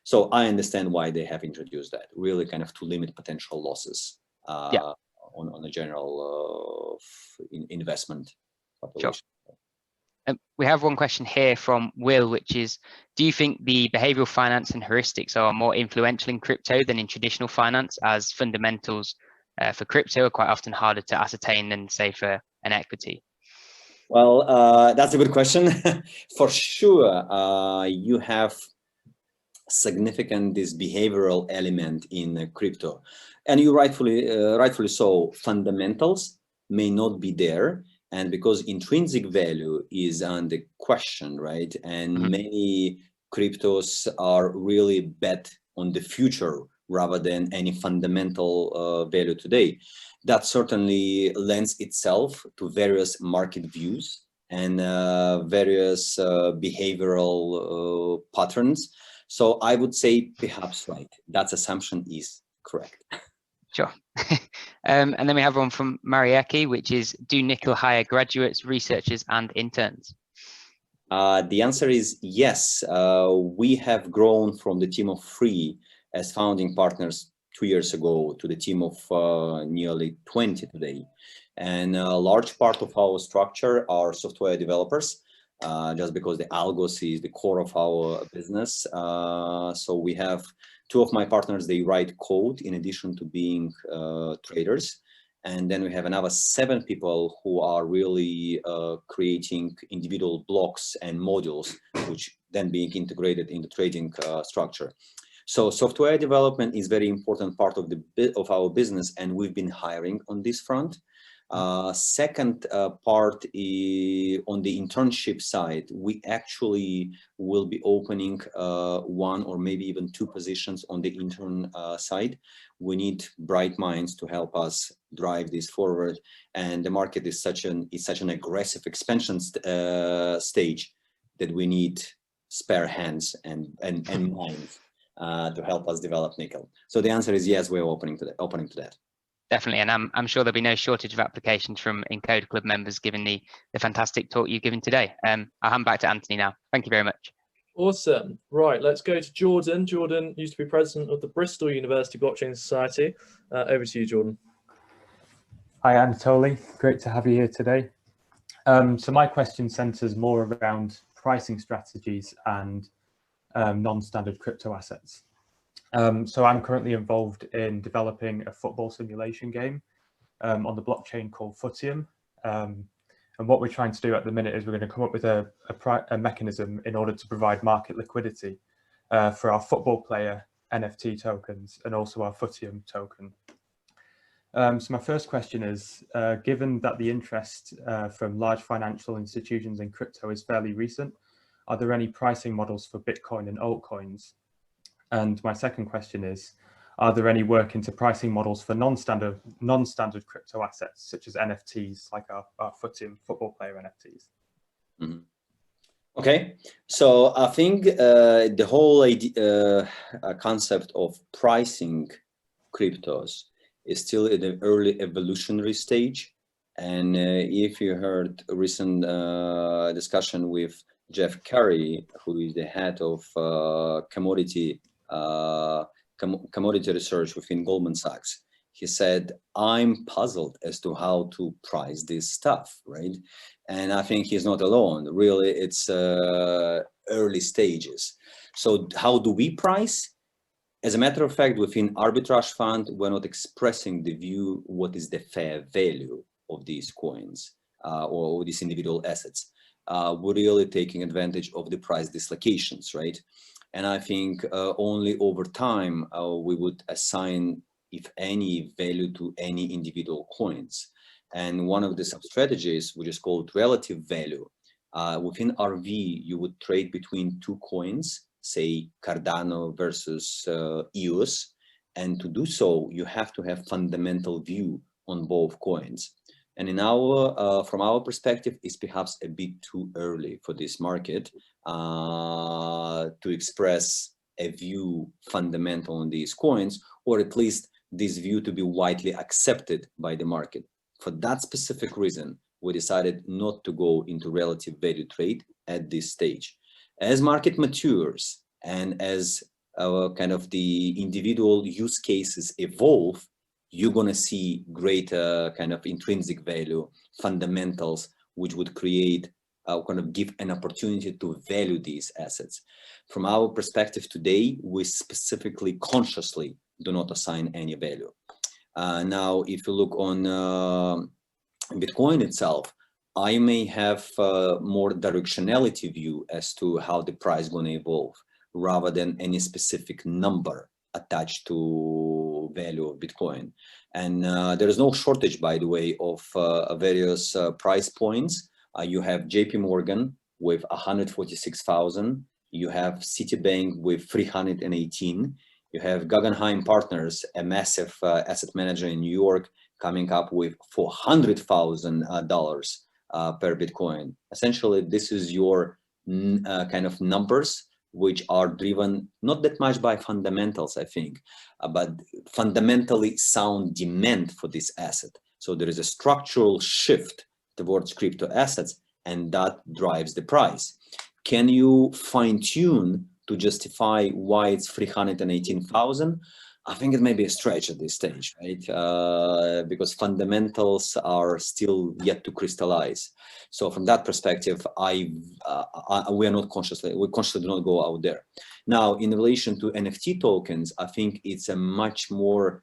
So I understand why they have introduced that, really kind of to limit potential losses on a general investment population. Sure. We have one question here from Will, which is, do you think the behavioral finance and heuristics are more influential in crypto than in traditional finance, as fundamentals for crypto are quite often harder to ascertain than, say, for an equity? Well, that's a good question. For sure, you have significant this behavioral element in crypto, and you rightfully so. Fundamentals may not be there. And because intrinsic value is under question, right? And many cryptos are really bet on the future rather than any fundamental value today. That certainly lends itself to various market views and various behavioral patterns. So I would say perhaps right. That assumption is correct. Sure. And then we have one from Marieki, which is, do Nickel hire graduates, researchers, and interns? The answer is yes. We have grown from the team of 3 as founding partners 2 years ago to the team of nearly 20 today. And a large part of our structure are software developers, just because the algos is the core of our business. So we have 2 of my partners, they write code in addition to being traders. And then we have another 7 people who are really creating individual blocks and modules, which then being integrated in the trading structure. So software development is very important part of our business, and we've been hiring on this front. Second part on the internship side, we actually will be opening one or maybe even two positions on the intern side. We need bright minds to help us drive this forward, and the market is such an aggressive expansion stage that we need spare hands and minds to help us develop Nickel. So the answer is yes, we're opening to that. Definitely, and I'm sure there'll be no shortage of applications from Encode Club members given the fantastic talk you've given today. I'll hand back to Anthony now. Thank you very much. Awesome. Right, let's go to Jordan. Jordan used to be president of the Bristol University Blockchain Society. Over to you, Jordan. Hi, Anatoly. Great to have you here today. So my question centers more around pricing strategies and non-standard crypto assets. So I'm currently involved in developing a football simulation game on the blockchain called Ethereum. And what we're trying to do at the minute is we're going to come up with a mechanism in order to provide market liquidity for our football player NFT tokens and also our Ethereum token. So my first question is, given that the interest from large financial institutions in crypto is fairly recent, are there any pricing models for Bitcoin and altcoins? And my second question is, are there any work into pricing models for non-standard crypto assets, such as NFTs, like our Ethereum football player NFTs? Mm-hmm. Okay, so I think the whole idea, concept of pricing cryptos is still in the early evolutionary stage. And if you heard a recent discussion with Jeff Curry, who is the head of commodity research within Goldman Sachs, he said, I'm puzzled as to how to price this stuff, right? And I think he's not alone. Really, it's early stages. So how do we price? As a matter of fact, within Arbitrage Fund, we're not expressing the view what is the fair value of these coins or these individual assets. We're really taking advantage of the price dislocations, right? And I think only over time we would assign, if any, value to any individual coins. And one of the sub-strategies, which is called relative value, within RV, you would trade between two coins, say Cardano versus EOS. And to do so, you have to have fundamental view on both coins. And in from our perspective, it's perhaps a bit too early for this market to express a view fundamental on these coins, or at least this view to be widely accepted by the market. For that specific reason, we decided not to go into relative value trade at this stage. As market matures and as kind of the individual use cases evolve, you're going to see greater kind of intrinsic value fundamentals, which would create kind of give an opportunity to value these assets. From our perspective today, we specifically consciously do not assign any value. Now, if you look on Bitcoin itself, I may have more directionality view as to how the price is going to evolve, rather than any specific number attached to value of Bitcoin. And there is no shortage, by the way, of various price points. You have JP Morgan with 146,000. You have Citibank with 318. You have Guggenheim Partners, a massive asset manager in New York, coming up with $400,000 per Bitcoin. Essentially, this is your kind of numbers, which are driven not that much by fundamentals, I think, but fundamentally sound demand for this asset. So there is a structural shift towards crypto assets, and that drives the price. Can you fine tune to justify why it's 318,000? I think it may be a stretch at this stage, right? Because fundamentals are still yet to crystallize. So from that perspective, we consciously do not go out there. Now, in relation to NFT tokens, I think it's a much more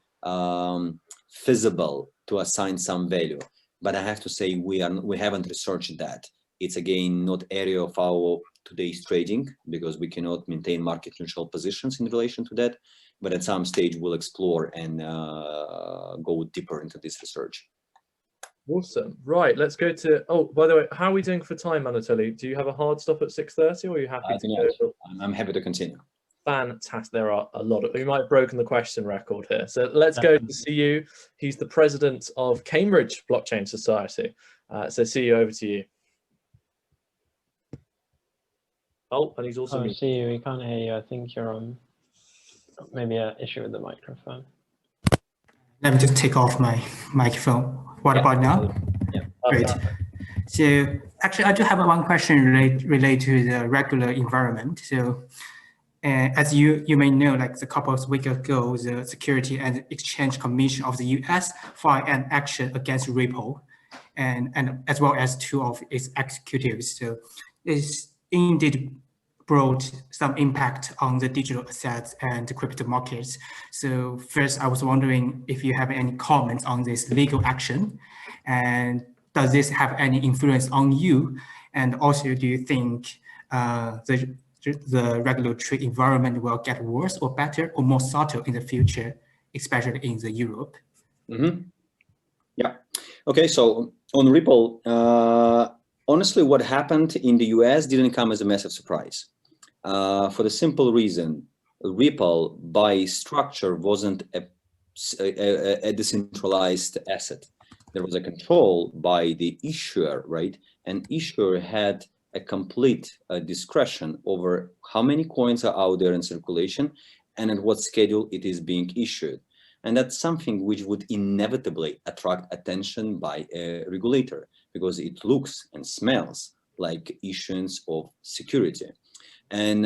feasible to assign some value. But I have to say we haven't researched that. It's again not area of our today's trading, because we cannot maintain market neutral positions in relation to that. But at some stage we'll explore and go deeper into this research. Awesome. Right, let's go to, oh, by the way, how are we doing for time, Anatoly? Do you have a hard stop at 6:30 or are you happy I to do go? not. I'm happy to continue. Fantastic. There are a lot of, we might have broken the question record here. So let's go to CU. He's the president of Cambridge Blockchain Society. So CU, over to you. Oh, and he's also. Oh, CU, we can't hear you. I think you're on maybe an issue with the microphone. Let me just take off my microphone. What about now? Yeah. Great. So actually, I do have one question related to the regular environment. So as you may know, like a couple of weeks ago, the Security and Exchange Commission of the US filed an action against Ripple, and as well as two of its executives. So it's indeed brought some impact on the digital assets and the crypto markets. So first, I was wondering if you have any comments on this legal action, and does this have any influence on you? And also, do you think the regulatory environment will get worse or better or more subtle in the future, especially in the Europe? Mm-hmm. Yeah. Okay. So on Ripple, honestly, what happened in the US didn't come as a massive surprise. For the simple reason, Ripple by structure wasn't a decentralized asset. There was a control by the issuer, right? And issuer had a complete discretion over how many coins are out there in circulation and at what schedule it is being issued. And that's something which would inevitably attract attention by a regulator because it looks and smells like issuance of security. And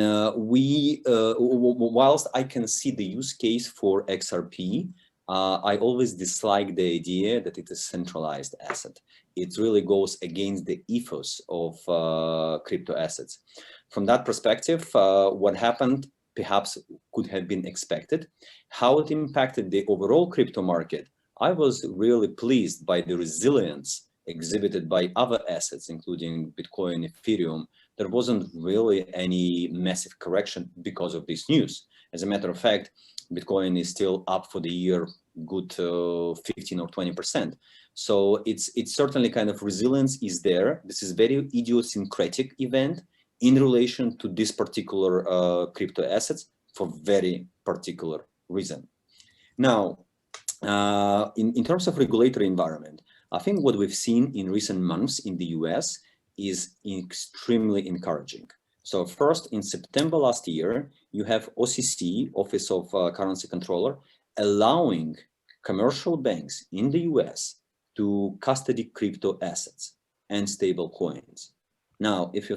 whilst I can see the use case for XRP, I always dislike the idea that it is a centralized asset. It really goes against the ethos of crypto assets. From that perspective, what happened perhaps could have been expected. How it impacted the overall crypto market, I was really pleased by the resilience exhibited by other assets, including Bitcoin, Ethereum. There wasn't really any massive correction because of this news. As a matter of fact, Bitcoin is still up for the year, good 15 or 20%. So it's certainly kind of resilience is there. This is very idiosyncratic event in relation to this particular crypto assets for very particular reason. Now, in terms of regulatory environment, I think what we've seen in recent months in the US is extremely encouraging. So first, in September last year, you have OCC, Office of Currency Controller, allowing commercial banks in the US to custody crypto assets and stable coins. Now, if you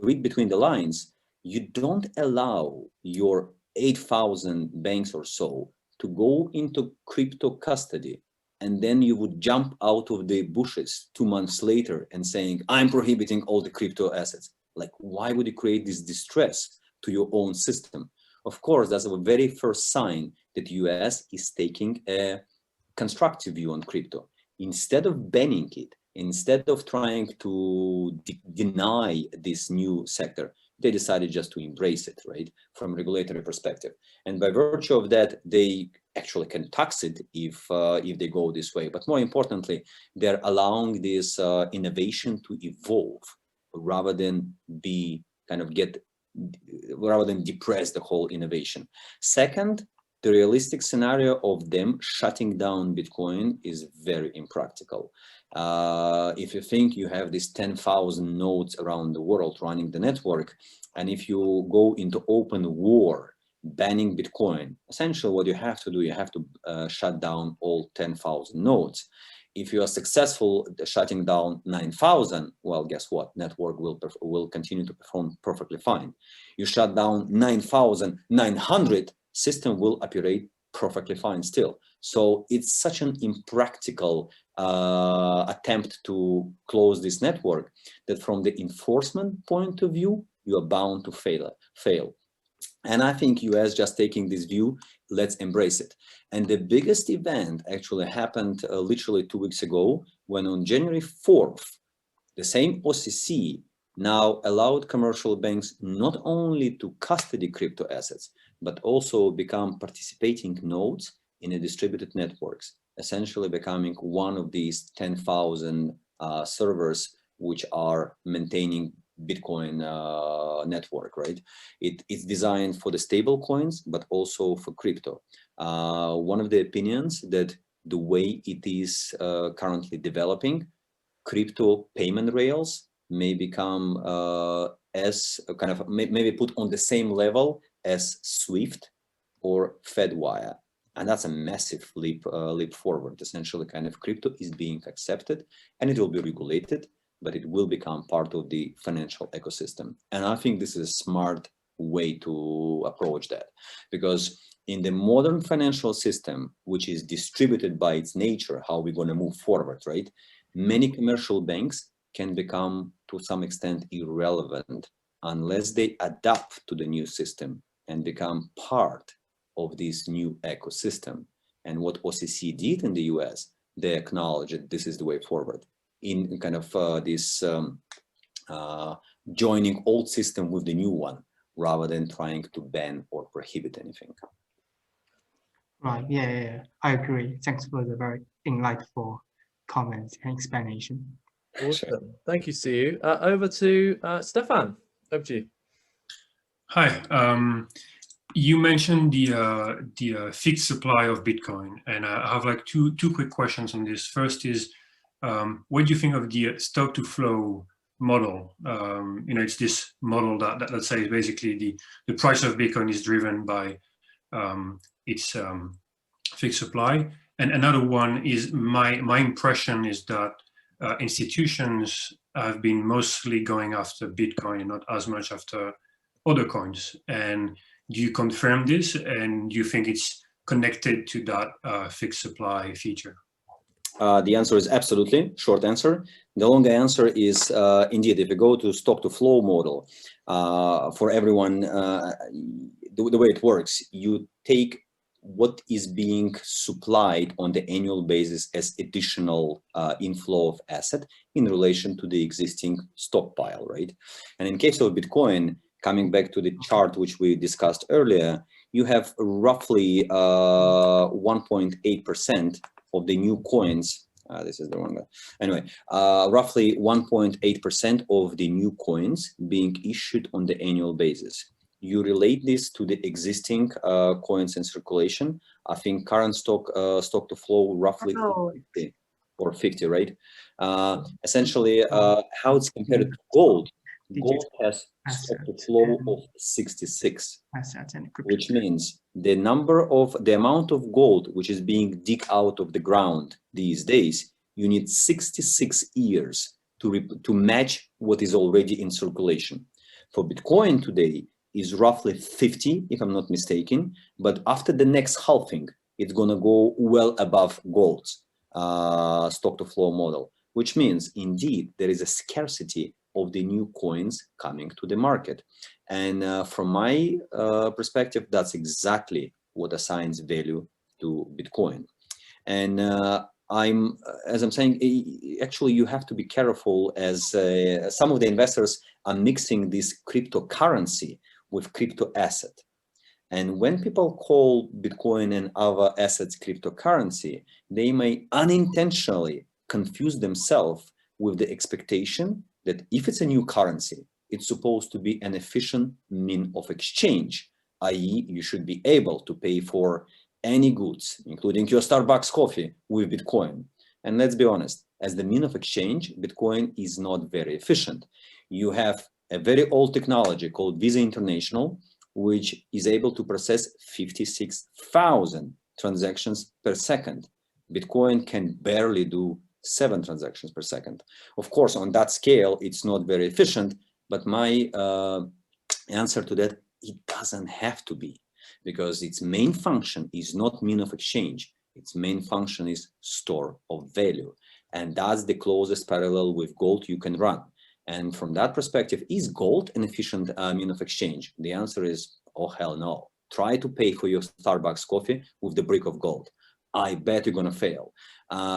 read between the lines, you don't allow your 8,000 banks or so to go into crypto custody, and then you would jump out of the bushes 2 months later and saying, I'm prohibiting all the crypto assets. Like, why would you create this distress to your own system? Of course, that's a very first sign that the US is taking a constructive view on crypto. Instead of banning it, instead of trying to deny this new sector, they decided just to embrace it, right, from a regulatory perspective. And by virtue of that, they actually can tax it if they go this way. But more importantly, they're allowing this innovation to evolve rather than rather than depress the whole innovation. Second, the realistic scenario of them shutting down Bitcoin is very impractical. If you think you have these 10,000 nodes around the world running the network, and if you go into open war banning Bitcoin, essentially what you have to do, you have to shut down all 10,000 nodes. If you are successful shutting down 9,000, well, guess what? Network will continue to perform perfectly fine. You shut down 9,900, system will operate perfectly fine still. So it's such an impractical attempt to close this network that from the enforcement point of view, you are bound to fail. And I think US just taking this view, let's embrace it. And the biggest event actually happened literally 2 weeks ago, when on January 4th, the same OCC now allowed commercial banks not only to custody crypto assets, but also become participating nodes in a distributed networks, essentially becoming one of these 10,000 servers which are maintaining Bitcoin network, right? It's designed for the stable coins, but also for crypto. One of the opinions that the way it is currently developing, crypto payment rails may become as kind of maybe put on the same level as SWIFT or FedWire. And that's a massive leap forward. Essentially, kind of crypto is being accepted and it will be regulated, but it will become part of the financial ecosystem. And I think this is a smart way to approach that, because in the modern financial system, which is distributed by its nature, how we're going to move forward, right? Many commercial banks can become to some extent irrelevant unless they adapt to the new system and become part of this new ecosystem. And what OCC did in the US, they acknowledged that this is the way forward in kind of this joining old system with the new one, rather than trying to ban or prohibit anything. Right, yeah, I agree. Thanks for the very enlightful comments and explanation. Awesome. Thank you, Siu. Over to Stefan. Over to you. Hi. You mentioned the fixed supply of Bitcoin, and I have like two quick questions on this. First is, what do you think of the stock to flow model? You know, it's this model that let's say basically the price of Bitcoin is driven by its fixed supply. And another one is my impression is that institutions have been mostly going after Bitcoin and not as much after other coins. And do you confirm this? And do you think it's connected to that fixed supply feature? The answer is absolutely, short answer. The longer answer is indeed, if you go to stock to flow model, for everyone, the way it works, you take what is being supplied on the annual basis as additional inflow of asset in relation to the existing stockpile, right? And in case of Bitcoin, coming back to the chart which we discussed earlier, you have roughly 1.8% of the new coins. This is the one. Anyway, roughly 1.8% of the new coins being issued on the annual basis. You relate this to the existing coins in circulation. I think current stock to flow roughly 50 or 50, right? Essentially, how it's compared to gold. Gold has stock to flow of 66, which means the amount of gold which is being dug out of the ground these days, you need 66 years to match what is already in circulation. For Bitcoin today is roughly 50, if I'm not mistaken, but after the next halving, it's gonna go well above gold's stock to flow model, which means indeed there is a scarcity of the new coins coming to the market. And from my perspective, that's exactly what assigns value to Bitcoin. And as I'm saying, actually, you have to be careful, as some of the investors are mixing this cryptocurrency with crypto asset. And when people call Bitcoin and other assets cryptocurrency, they may unintentionally confuse themselves with the expectation that if it's a new currency, it's supposed to be an efficient mean of exchange, i.e. you should be able to pay for any goods, including your Starbucks coffee, with Bitcoin. And let's be honest, as the mean of exchange, Bitcoin is not very efficient. You have a very old technology called Visa International, which is able to process 56,000 transactions per second. Bitcoin can barely do 7 transactions per second. Of course, on that scale, it's not very efficient, but my answer to that, it doesn't have to be, because its main function is not mean of exchange. Its main function is store of value. And that's the closest parallel with gold you can run. And from that perspective, is gold an efficient mean of exchange? The answer is, oh, hell no. Try to pay for your Starbucks coffee with the brick of gold. I bet you're gonna fail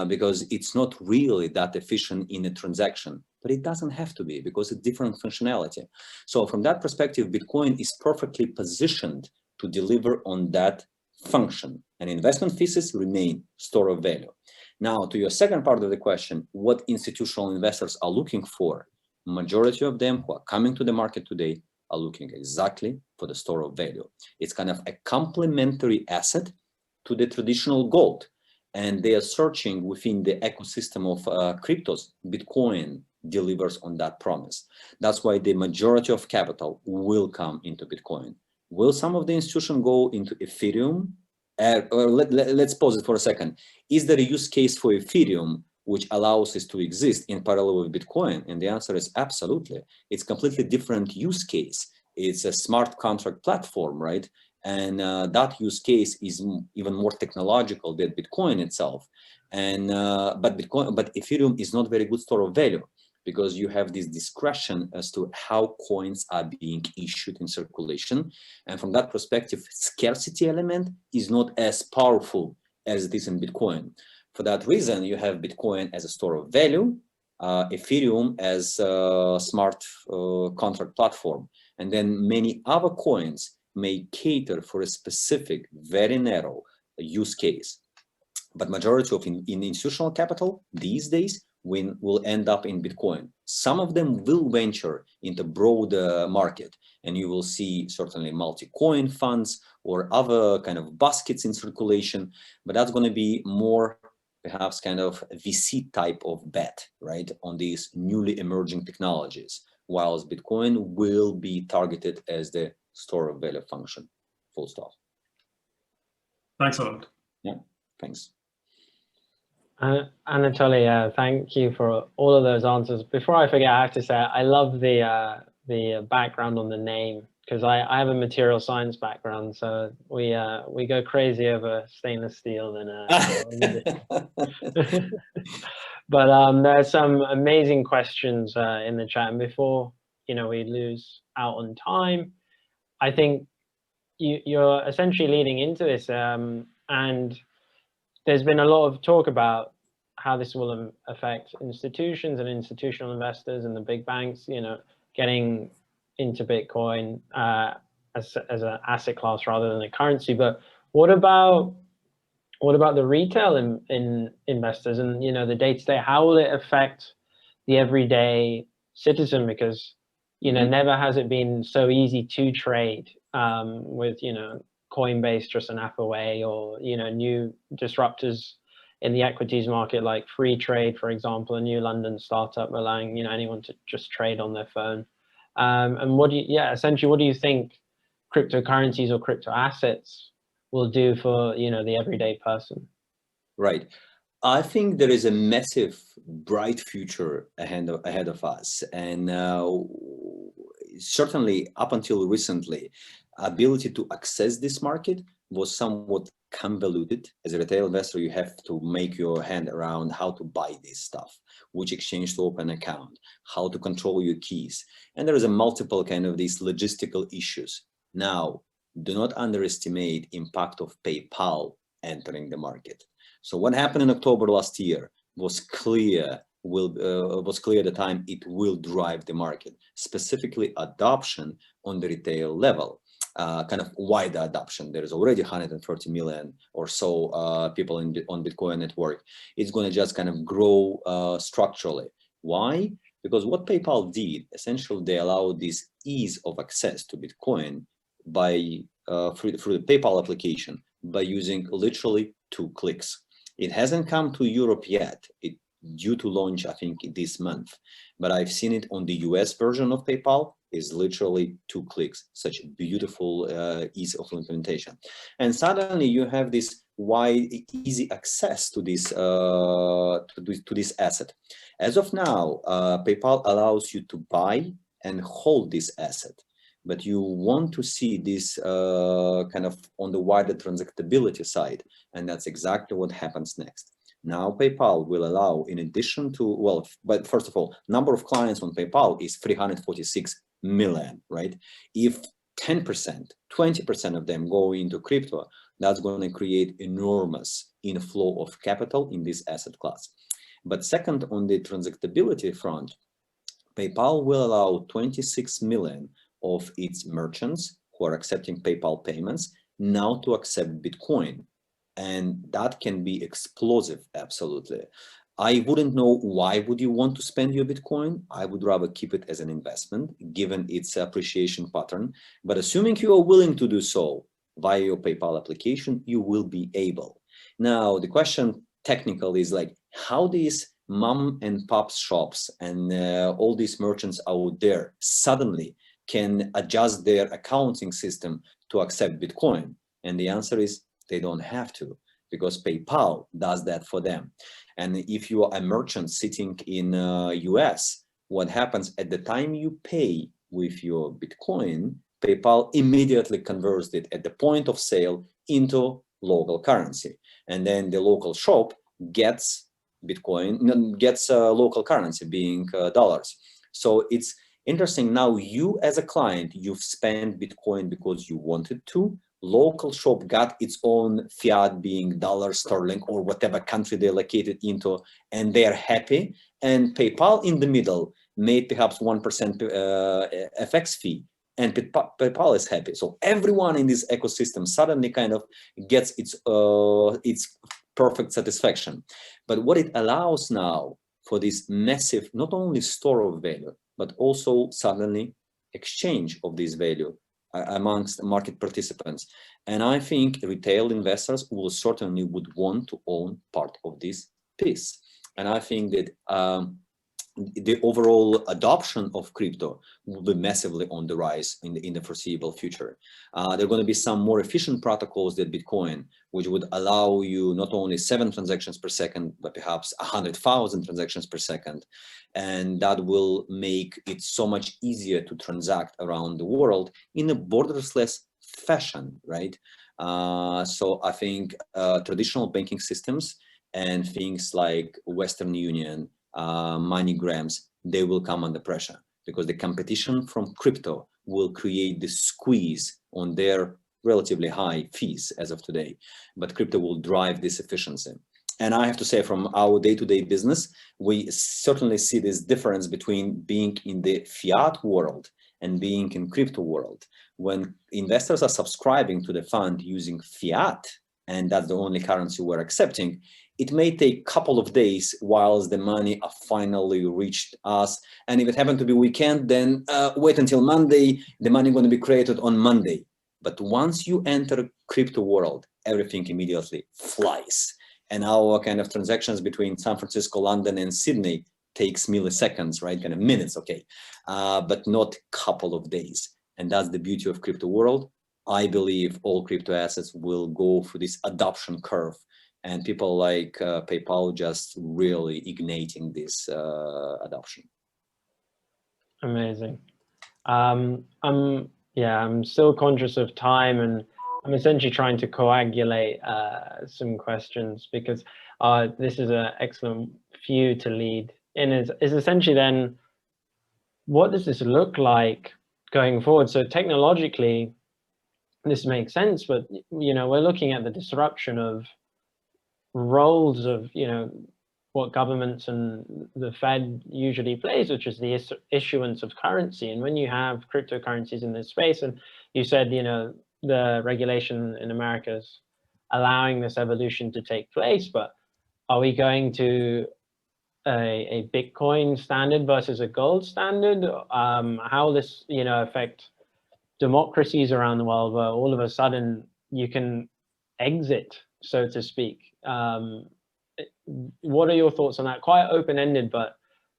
because it's not really that efficient in a transaction, but it doesn't have to be because it's different functionality. So from that perspective, Bitcoin is perfectly positioned to deliver on that function, and investment thesis remain store of value. Now, to your second part of the question, what institutional investors are looking for, majority of them who are coming to the market today are looking exactly for the store of value. It's kind of a complementary asset to the traditional gold, and they are searching within the ecosystem of cryptos. Bitcoin delivers on that promise. That's why the majority of capital will come into Bitcoin. Will some of the institution go into Ethereum? Or let's pause it for a second. Is there a use case for Ethereum which allows us to exist in parallel with Bitcoin? And the answer is absolutely. It's completely different use case. It's a smart contract platform, right? And that use case is even more technological than Bitcoin itself. And but Ethereum is not very good store of value, because you have this discretion as to how coins are being issued in circulation. And from that perspective, scarcity element is not as powerful as it is in Bitcoin. For that reason, you have Bitcoin as a store of value, Ethereum as a smart contract platform, and then many other coins may cater for a specific, very narrow use case. But majority of in institutional capital these days will end up in Bitcoin. Some of them will venture into broader market, and you will see certainly multi-coin funds or other kind of baskets in circulation, but that's going to be more perhaps kind of VC type of bet, right, on these newly emerging technologies, whilst Bitcoin will be targeted as the store of value function, full stop. Thanks a lot. Yeah, thanks. Anatoly, thank you for all of those answers. Before I forget, I have to say I love the background on the name, because I have a material science background, so we go crazy over stainless steel and but there are some amazing questions in the chat, and before we lose out on time, I think you're essentially leading into this, and there's been a lot of talk about how this will affect institutions and institutional investors and the big banks, getting into Bitcoin as an asset class rather than a currency. But what about the retail investors and the day-to-day? How will it affect the everyday citizen? Because never has it been so easy to trade with Coinbase just an app away, or new disruptors in the equities market like Free Trade, for example, a new London startup allowing anyone to just trade on their phone. And essentially, what do you think cryptocurrencies or crypto assets will do for the everyday person? Right. I think there is a massive, bright future ahead of us, and certainly up until recently, ability to access this market was somewhat convoluted. As a retail investor, you have to make your hand around how to buy this stuff, which exchange to open account, how to control your keys. And there is a multiple kind of these logistical issues. Now, do not underestimate impact of PayPal entering the market. So what happened in October last year was clear at the time it will drive the market, specifically adoption on the retail level. Kind of wider adoption. There is already 130 million or so people on Bitcoin network. It's going to just kind of grow structurally. Why? Because what PayPal did, essentially, they allowed this ease of access to Bitcoin by through the PayPal application by using literally 2 clicks. It hasn't come to Europe yet. It due to launch, I think, this month. But I've seen it on the US version of PayPal. Is literally 2 clicks, such beautiful ease of implementation. And suddenly you have this wide, easy access to this asset. As of now, PayPal allows you to buy and hold this asset, but you want to see this kind of on the wider transactability side, and that's exactly what happens next. Now PayPal will allow, in addition to, well, but first of all, number of clients on PayPal is 346 million, right? If 10%, 20% of them go into crypto, that's going to create enormous inflow of capital in this asset class. But second, on the transactability front, PayPal will allow 26 million of its merchants who are accepting PayPal payments. now to accept Bitcoin. And that can be explosive, absolutely. I wouldn't know why would you want to spend your Bitcoin. I would rather keep it as an investment, given its appreciation pattern. But assuming you are willing to do so via your PayPal application, you will be able. Now, the question technical is like, how these mom and pop shops and all these merchants out there suddenly can adjust their accounting system to accept Bitcoin? And the answer is they don't have to, because PayPal does that for them. And if you are a merchant sitting in US, what happens at the time you pay with your Bitcoin, PayPal immediately converts it at the point of sale into local currency. And then the local shop gets Bitcoin, gets local currency, being dollars. So it's interesting. Now you as a client, you've spent Bitcoin because you wanted to. Local shop got its own fiat, being dollar, sterling, or whatever country they're located into, and they're happy. And PayPal in the middle made perhaps 1% FX fee, and PayPal is happy. So everyone in this ecosystem suddenly kind of gets its perfect satisfaction. But what it allows now for this massive, not only store of value, but also suddenly exchange of this value amongst market participants. And I think retail investors will certainly would want to own part of this piece. And I think that the overall adoption of crypto will be massively on the rise in the foreseeable future. There are going to be some more efficient protocols than Bitcoin, which would allow you not only 7 transactions per second, but perhaps 100,000 transactions per second. And that will make it so much easier to transact around the world in a borderless fashion, right? So I think traditional banking systems and things like Western Union, MoneyGrams, they will come under pressure because the competition from crypto will create the squeeze on their relatively high fees as of today. But crypto will drive this efficiency. And I have to say, from our day-to-day business, we certainly see this difference between being in the fiat world and being in crypto world. When investors are subscribing to the fund using fiat, and that's the only currency we're accepting, it may take a couple of days whilst the money are finally reached us. And if it happened to be weekend, then wait until Monday, the money going to be created on Monday. But once you enter crypto world, everything immediately flies. And our kind of transactions between San Francisco, London, and Sydney takes milliseconds, right? Kind of minutes, okay, but not couple of days. And that's the beauty of crypto world. I believe all crypto assets will go through this adoption curve, and people like PayPal just really igniting this adoption. Amazing. I'm still conscious of time, and I'm essentially trying to coagulate some questions because this is an excellent few to lead in. Is essentially then, what does this look like going forward? So technologically, this makes sense, but we're looking at the disruption of roles of what governments and the Fed usually plays, which is the issuance of currency. And when you have cryptocurrencies in this space, and you said the regulation in America is allowing this evolution to take place, but are we going to a Bitcoin standard versus a gold standard? How will this affect democracies around the world, where all of a sudden you can exit, so to speak? What are your thoughts on that? Quite open-ended, but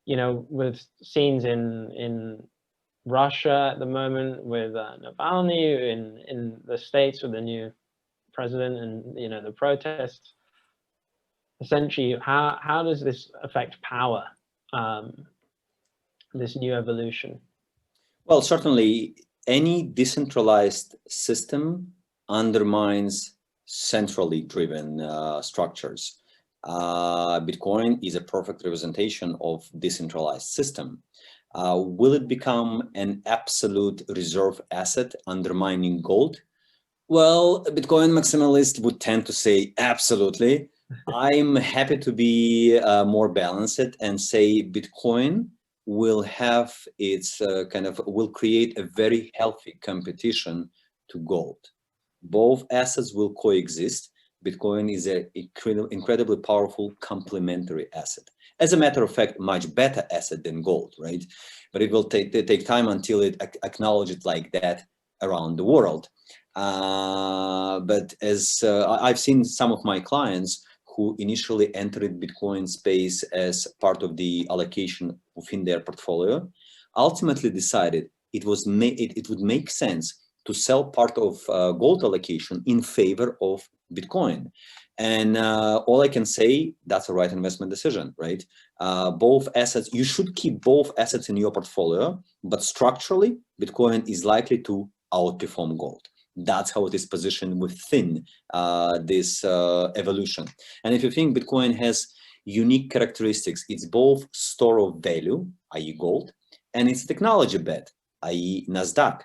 with scenes in Russia at the moment, with Navalny, in the States with the new president, and the protests. Essentially, how does this affect power? This new evolution. Well, certainly any decentralized system undermines centrally driven structures. Bitcoin is a perfect representation of decentralized system. Will it become an absolute reserve asset undermining gold? Well, a Bitcoin maximalist would tend to say absolutely. I'm happy to be more balanced and say Bitcoin will have its will create a very healthy competition to gold. Both assets will coexist. Bitcoin is an incredibly powerful complementary asset. As a matter of fact, much better asset than gold, right? But it will take time until it acknowledged like that around the world. But as I've seen some of my clients who initially entered Bitcoin space as part of the allocation within their portfolio, ultimately decided it would make sense to sell part of gold allocation in favor of Bitcoin. And all I can say, that's the right investment decision, right? Both assets, you should keep both assets in your portfolio, but structurally, Bitcoin is likely to outperform gold. That's how it is positioned within this evolution. And if you think Bitcoin has unique characteristics, it's both store of value, i.e. gold, and it's technology bet, i.e. NASDAQ.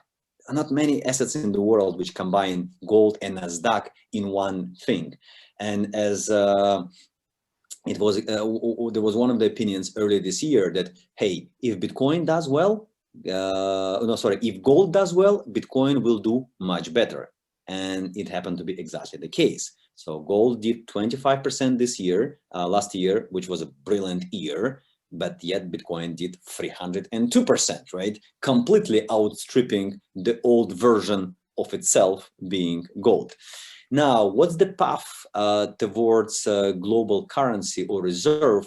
Not many assets in the world which combine gold and NASDAQ in one thing. And as there was one of the opinions earlier this year that, hey, if Bitcoin does well, if gold does well, Bitcoin will do much better. And it happened to be exactly the case. So gold did 25% this year, last year, which was a brilliant year, but yet Bitcoin did 302%, right? Completely outstripping the old version of itself being gold. Now, what's the path towards global currency or reserve?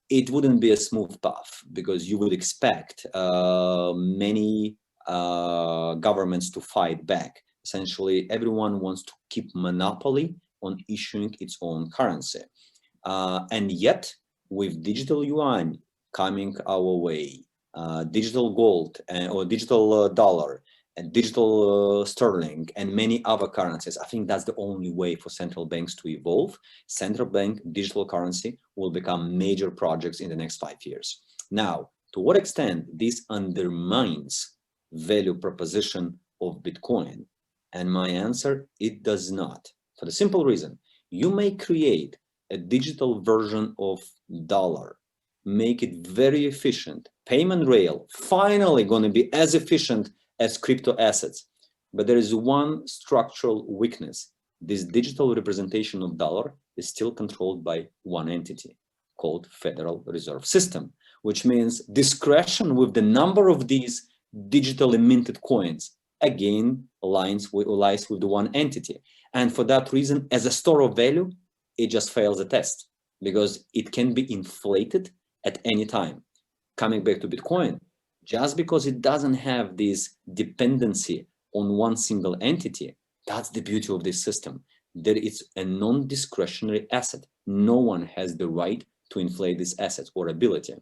It wouldn't be a smooth path because you would expect many governments to fight back. Essentially, everyone wants to keep monopoly on issuing its own currency. And yet, with digital yuan coming our way, digital gold or digital dollar, and digital sterling, and many other currencies, I think that's the only way for central banks to evolve. Central bank digital currency will become major projects in the next 5 years. Now, to what extent this undermines value proposition of Bitcoin? And my answer, it does not. For the simple reason, you may create a digital version of dollar, make it very efficient, payment rail, finally going to be as efficient as crypto assets. But there is one structural weakness. This digital representation of dollar is still controlled by one entity called Federal Reserve System, which means discretion with the number of these digitally minted coins, again, lies with the one entity. And for that reason, as a store of value, it just fails the test because it can be inflated at any time. Coming back to Bitcoin, just because it doesn't have this dependency on one single entity, that's the beauty of this system. That it's a non-discretionary asset. No one has the right to inflate this asset or ability.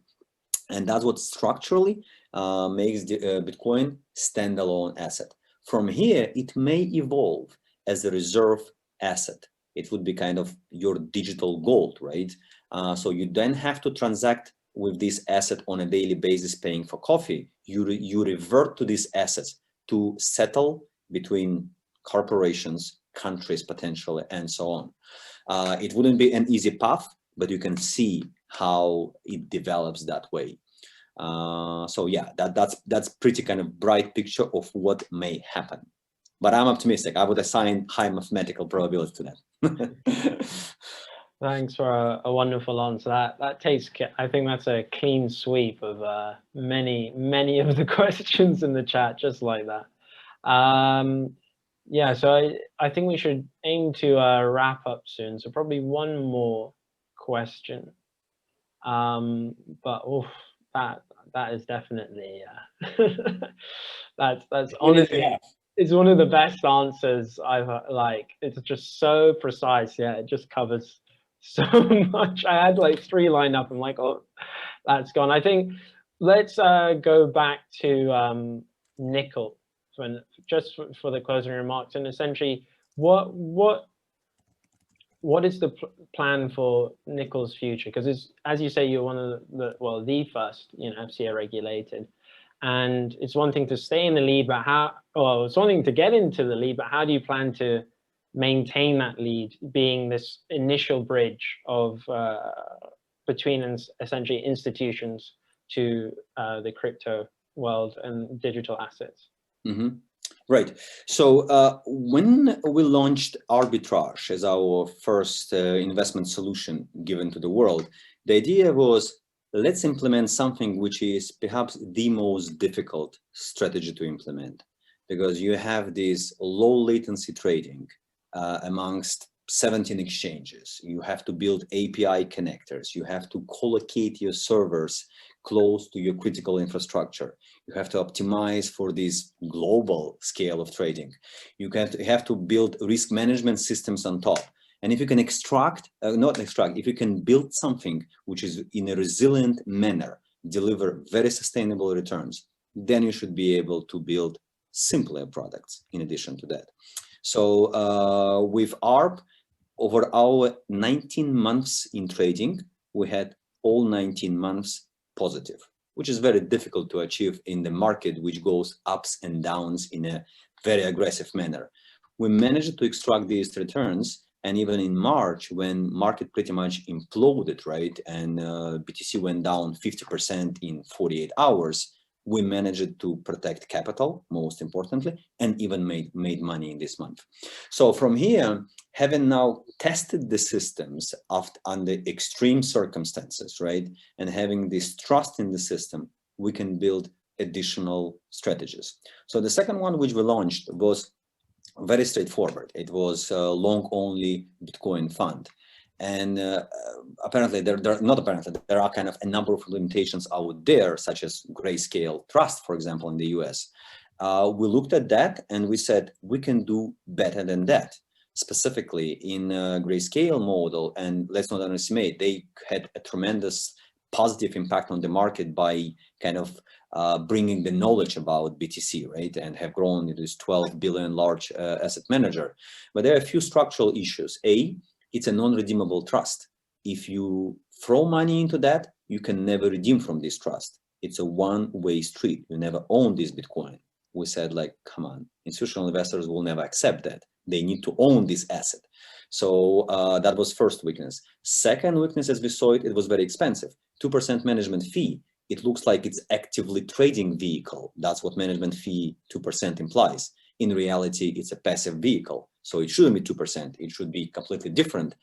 And that's what structurally makes the Bitcoin standalone asset. From here, it may evolve as a reserve asset. It would be kind of your digital gold, right? So you then have to transact with this asset on a daily basis, paying for coffee. You revert to these assets to settle between corporations, countries potentially, and so on. It wouldn't be an easy path, but you can see how it develops that way. So yeah, that's pretty kind of bright picture of what may happen. But I'm optimistic. I would assign high mathematical probability to that. Thanks for a wonderful answer. That takes, I think that's a clean sweep of many of the questions in the chat, just like that. Yeah, so I think we should aim to wrap up soon. So probably one more question. But oof, that is definitely that's honestly, it's one of the best answers I've like. It's just so precise. Yeah, it just covers so much. I had like 3 lined up. I'm like, oh, that's gone. I think let's go back to Nickel just for the closing remarks, and essentially what is the plan for Nickel's future? Because it's, as you say, you're one of the first, FCA regulated, and it's one thing to stay in the lead, but it's one thing to get into the lead, but how do you plan to maintain that lead, being this initial bridge of between essentially institutions to the crypto world and digital assets? Mm-hmm. Right. So when we launched arbitrage as our first investment solution given to the world, the idea was, let's implement something which is perhaps the most difficult strategy to implement, because you have this low latency trading amongst 17 exchanges. You have to build API connectors. You have to collocate your servers close to your critical infrastructure. You have to optimize for this global scale of trading. You have to build risk management systems on top. And if you can if you can build something which is in a resilient manner, deliver very sustainable returns, then you should be able to build simpler products in addition to that. So with ARB, over our 19 months in trading, we had all 19 months positive, which is very difficult to achieve in the market, which goes ups and downs in a very aggressive manner. We managed to extract these returns, and even in March, when market pretty much imploded, right, and BTC went down 50% in 48 hours, we managed to protect capital, most importantly, and even made money in this month. So from here, having now tested the systems under extreme circumstances, right, and having this trust in the system, we can build additional strategies. So the second one which we launched was very straightforward. It was a long-only Bitcoin fund. And apparently, there are kind of a number of limitations out there, such as Grayscale Trust, for example, in the US. We looked at that and we said, we can do better than that. Specifically in Grayscale model, and let's not underestimate, they had a tremendous positive impact on the market by kind of bringing the knowledge about BTC, right, and have grown into this 12 billion large asset manager. But there are a few structural issues. It's a non-redeemable trust. If you throw money into that, you can never redeem from this trust. It's a one-way street. You never own this Bitcoin. We said, like, come on, institutional investors will never accept that. They need to own this asset. So that was first weakness. Second weakness, as we saw it, it was very expensive. 2% management fee. It looks like it's actively trading vehicle. That's what management fee 2% implies. In reality, it's a passive vehicle. So it shouldn't be 2%. It should be completely different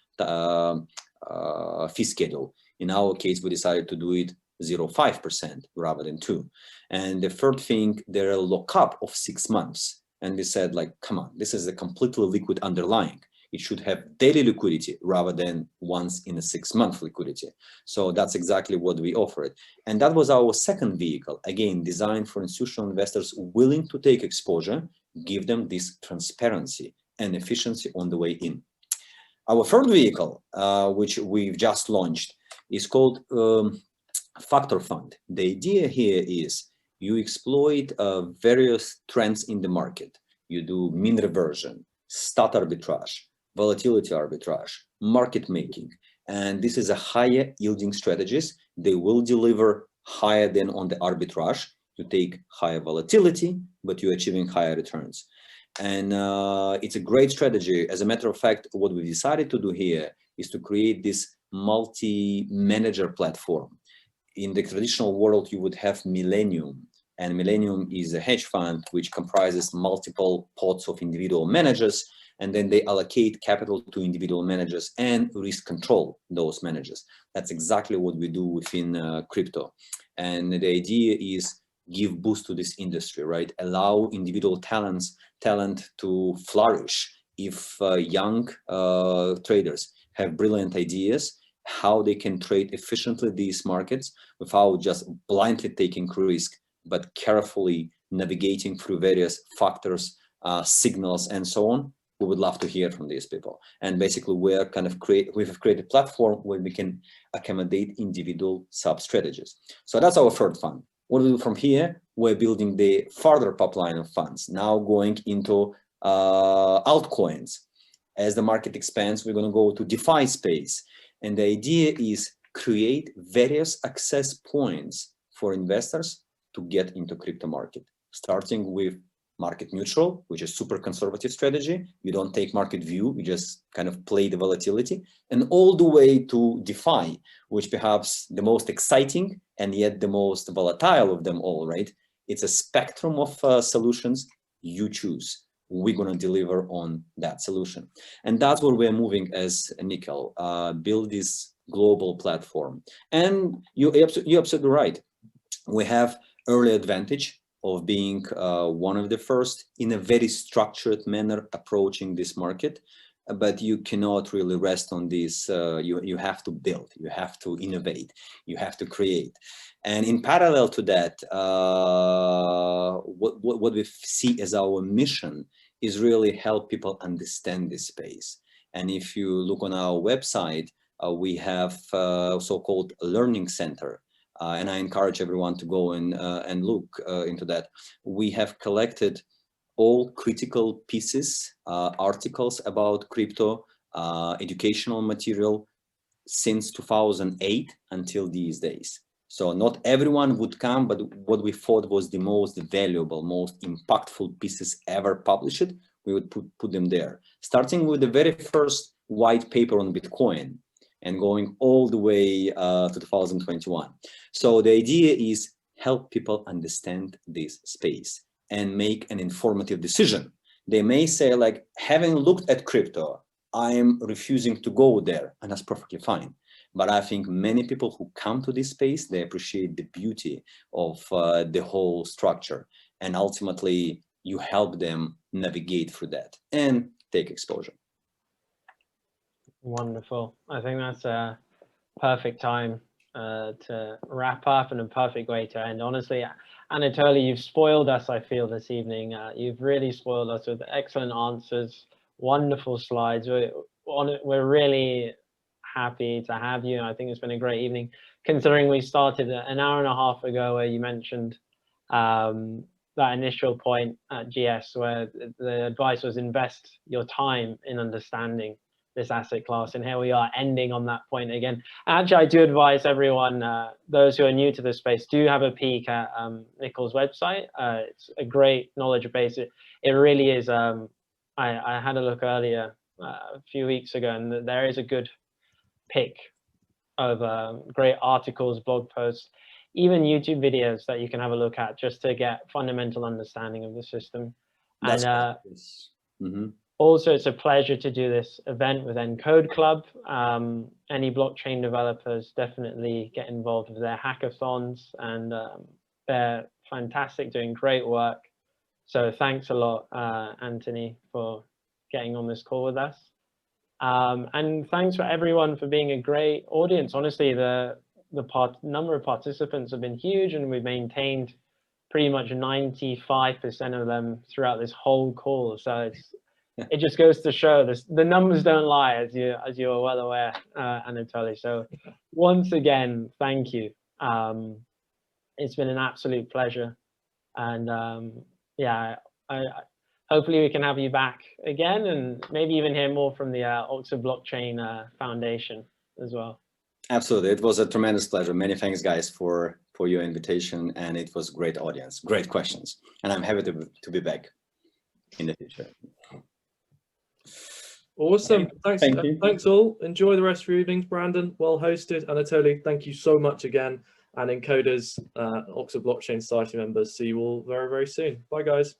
fee schedule. In our case, we decided to do it 0.5% rather than 2%. And the third thing, there are a lockup of 6 months. And we said, like, come on, this is a completely liquid underlying. It should have daily liquidity rather than once in a 6-month liquidity. So that's exactly what we offered. And that was our second vehicle, again, designed for institutional investors willing to take exposure, give them this transparency and efficiency on the way in. Our third vehicle, which we've just launched, is called Factor Fund. The idea here is you exploit various trends in the market. You do mean reversion, stat arbitrage, volatility arbitrage, market making, and this is a higher yielding strategies. They will deliver higher than on the arbitrage. You take higher volatility, but you're achieving higher returns. And it's a great strategy. As a matter of fact, what we decided to do here is to create this multi-manager platform. In the traditional world, you would have Millennium, and Millennium is a hedge fund which comprises multiple pots of individual managers, and then they allocate capital to individual managers and risk control those managers. That's exactly what we do within crypto. And the idea is give boost to this industry, right? Allow individual talent to flourish. If young traders have brilliant ideas, how they can trade efficiently these markets without just blindly taking risk, but carefully navigating through various factors, signals, and so on. We would love to hear from these people. And basically, we've created a platform where we can accommodate individual sub-strategies. So that's our third fund. What we do from here, we're building the further pipeline of funds, now going into altcoins. As the market expands, we're going to go to DeFi space. And the idea is create various access points for investors to get into crypto market, starting with market neutral, which is super conservative strategy. You don't take market view, you just kind of play the volatility, and all the way to DeFi, which perhaps the most exciting and yet the most volatile of them all, right? It's a spectrum of solutions you choose. We're going to deliver on that solution. And that's where we're moving as Nickel, build this global platform. And you're absolutely right. We have early advantage of being one of the first in a very structured manner approaching this market. But you cannot really rest on this. You have to build, you have to innovate, you have to create. And in parallel to that, what we see as our mission is really help people understand this space. And if you look on our website, we have so-called learning center. And I encourage everyone to go and look into that. We have collected all critical pieces, articles about crypto, educational material since 2008 until these days. So not everyone would come, but what we thought was the most valuable, most impactful pieces ever published, we would put them there. Starting with the very first white paper on Bitcoin and going all the way to 2021. So the idea is help people understand this space and make an informative decision. They may say, like, having looked at crypto, I'm refusing to go there, and that's perfectly fine. But I think many people who come to this space, they appreciate the beauty of the whole structure. And ultimately, you help them navigate through that and take exposure. Wonderful. I think that's a perfect time to wrap up and a perfect way to end. Honestly, Anatoly, you've spoiled us, I feel, this evening. You've really spoiled us with excellent answers, wonderful slides. We're really happy to have you. I think it's been a great evening, considering we started an hour and a half ago where you mentioned that initial point at GS where the advice was invest your time in understanding this asset class, and here we are ending on that point again. Actually, I do advise everyone, those who are new to this space, do have a peek at Nickel's website. It's a great knowledge base. It really is. I had a look earlier a few weeks ago, and there is a good pick of great articles, blog posts, even YouTube videos that you can have a look at just to get fundamental understanding of the system. That's and also, it's a pleasure to do this event with Encode Club. Any blockchain developers definitely get involved with their hackathons, and they're fantastic, doing great work. So thanks a lot, Anthony, for getting on this call with us. And thanks for everyone for being a great audience. Honestly, the number of participants have been huge, and we've maintained pretty much 95% of them throughout this whole call. So it just goes to show this, the numbers don't lie, as you are well aware, Anatoly. So once again, thank you. It's been an absolute pleasure, and yeah, hopefully we can have you back again, and maybe even hear more from the Oxford Blockchain Foundation as well. Absolutely, it was a tremendous pleasure. Many thanks, guys, for your invitation, and it was great audience, great questions, and I'm happy to be back in the future. Awesome. Thank you. Thanks all. Enjoy the rest of your evenings. Brandon, well hosted. Anatoly, thank you so much again. And Encoders, Oxford Blockchain Society members, see you all very, very soon. Bye, guys.